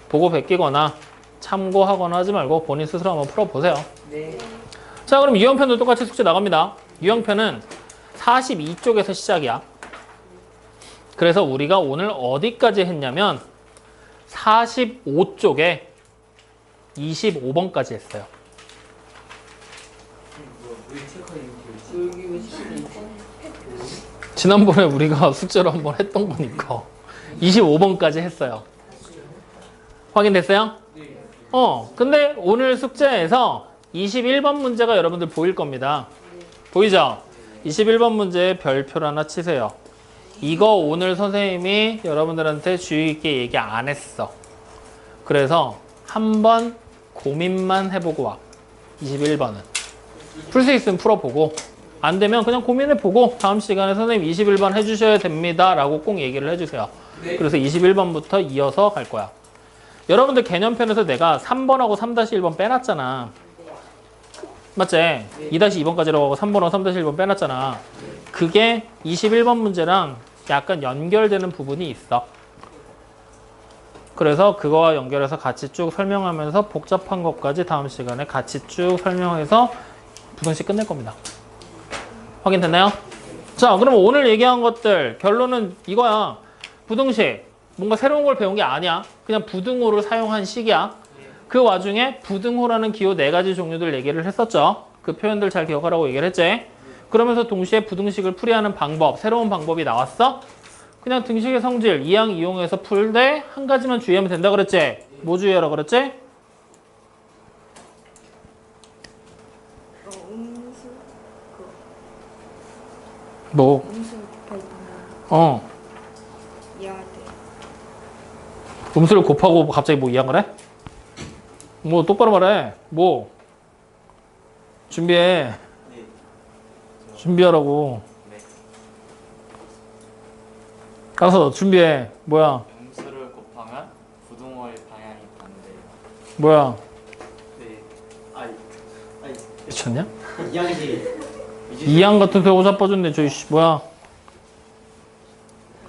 보고 베끼거나 참고하거나 하지 말고 본인 스스로 한번 풀어보세요. 네. 자 그럼 유형편도 똑같이 숙제 나갑니다. 유형편은 42쪽에서 시작이야. 그래서 우리가 오늘 어디까지 했냐면 45쪽에 25번까지 했어요. 여기 왜 시간이 지난번에 우리가 숙제로 한번 했던 거니까 25번까지 했어요. 확인됐어요? 네. 근데 오늘 숙제에서 21번 문제가 여러분들 보일 겁니다. 보이죠? 21번 문제에 별표를 하나 치세요. 이거 오늘 선생님이 여러분들한테 주의 있게 얘기 안 했어. 그래서 한번 고민만 해보고 와. 21번은. 풀 수 있으면 풀어보고 안 되면 그냥 고민해보고 다음 시간에 선생님 21번 해주셔야 됩니다 라고 꼭 얘기를 해주세요. 네. 그래서 21번부터 이어서 갈 거야. 여러분들 개념편에서 내가 3번하고 3-1번 빼놨잖아. 맞지? 2-2번까지라고 하고 3번하고 3-1번 빼놨잖아. 그게 21번 문제랑 약간 연결되는 부분이 있어. 그래서 그거와 연결해서 같이 쭉 설명하면서 복잡한 것까지 다음 시간에 같이 쭉 설명해서 부등식 끝낼 겁니다. 확인됐나요? 자, 그럼 오늘 얘기한 것들 결론은 이거야. 부등식 뭔가 새로운 걸 배운 게 아니야. 그냥 부등호를 사용한 식이야. 그 와중에 부등호라는 기호 4가지 종류들 얘기를 했었죠. 그 표현들 잘 기억하라고 얘기를 했지. 그러면서 동시에 부등식을 풀이하는 방법, 새로운 방법이 나왔어. 그냥 등식의 성질, 이항 이용해서 풀 때 한 가지만 주의하면 된다 그랬지? 뭐 주의하라 그랬지? 음수 뭐? 음수 곱하기 이해할 때 음수를 곱하고 갑자기 뭐 이항을 해? 뭐 똑바로 말해. 뭐? 준비해. 네. 준비하라고. 네. 가서 준비해. 뭐야? 음수를 곱하면 부등호의 방향이 반대예요. 뭐야? 네. 아이. 미쳤냐? 이양식. 이항 같은 소리 자빠졌네. 저기 씨 뭐야?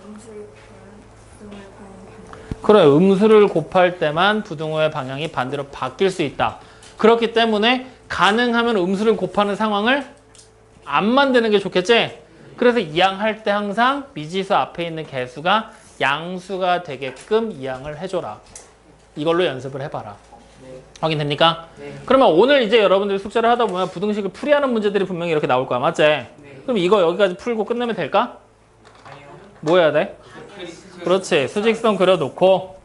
음수를 곱하면 부등호의 방향이 반대. 그래, 음수를 곱할 때만 부등호의 방향이 반대로 바뀔 수 있다. 그렇기 때문에 가능하면 음수를 곱하는 상황을 안 만드는 게 좋겠지? 그래서 이항할 때 항상 미지수 앞에 있는 개수가 양수가 되게끔 이항을 해줘라. 이걸로 연습을 해봐라. 확인됩니까? 네. 그러면 오늘 이제 여러분들이 숙제를 하다 보면 부등식을 풀이하는 문제들이 분명히 이렇게 나올 거야. 맞지? 그럼 이거 여기까지 풀고 끝내면 될까? 뭐 해야 돼? 그렇지. 수직선 그려놓고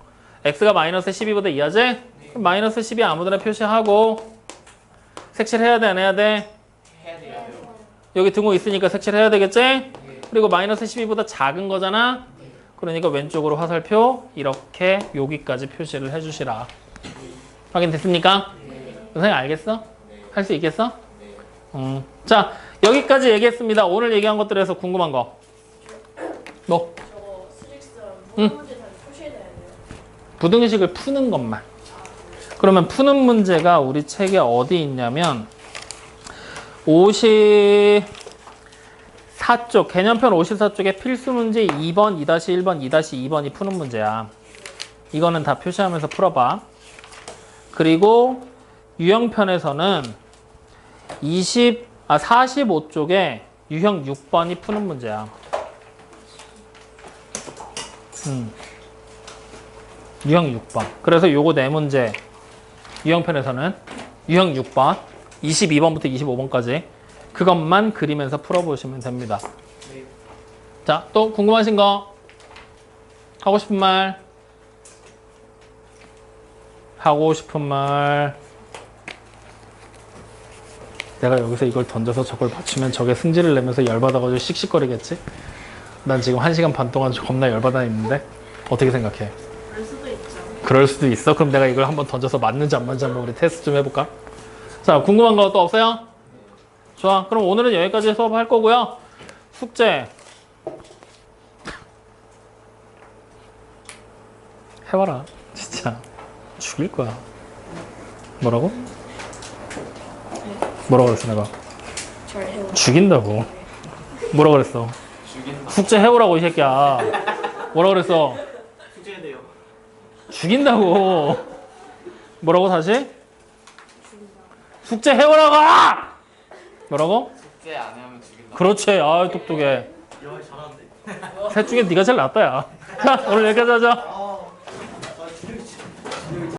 x가 마이너스 12보다 이하지? 그럼 마이너스 12 아무데나 표시하고 색칠해야 돼? 안 해야 돼? 해야 돼요. 여기 등호 있으니까 색칠해야 되겠지? 그리고 마이너스 12보다 작은 거잖아? 그러니까 왼쪽으로 화살표 이렇게 여기까지 표시를 해주시라. 확인됐습니까? 선생님 알겠어? 할 수 있겠어? 자, 여기까지 얘기했습니다. 오늘 얘기한 것들에서 궁금한 거. 뭐? 저거 수직선 응. 문제 다 표시해야 돼요. 부등식을 푸는 것만. 그러면 푸는 문제가 우리 책에 어디 있냐면 54쪽, 개념편 54쪽에 필수 문제 2번, 2-1번, 2-2번이 푸는 문제야. 이거는 다 표시하면서 풀어봐. 그리고 유형편에서는 45쪽에 유형 6번이 푸는 문제야. 유형 6번. 그래서 요거 4문제 유형편에서는 유형 6번 22번부터 25번까지 그것만 그리면서 풀어보시면 됩니다. 자, 또 궁금하신 거? 하고 싶은 말? 하고 싶은 말? 내가 여기서 이걸 던져서 저걸 맞추면 저게 승질을 내면서 열받아가지고 씩씩거리겠지? 난 지금 1시간 반 동안 겁나 열받아 있는데 어떻게 생각해? 그럴 수도 있죠. 그럴 수도 있어. 그럼 내가 이걸 한번 던져서 맞는지 안 맞는지 한번 우리 테스트 좀 해볼까? 자, 궁금한 거 또 없어요? 좋아. 그럼 오늘은 여기까지 수업할 거고요. 숙제 해봐라. 진짜 죽일 거야. 뭐라고? 뭐라고 그랬어 내가? 잘 해요. 죽인다고. 뭐라고 그랬어? 죽인다. 숙제 해보라고 이 새끼야. 뭐라고 그랬어? 숙제해야 돼요. 죽인다고. 뭐라고 다시? 숙제 해보라고! 뭐라고? 숙제 안 하면 죽인다. 그렇지. 아, 똑똑해. 영어 잘하는데. 셋 중에 네가 제일 낫다, 야. 자, 오늘 여기까지 하자.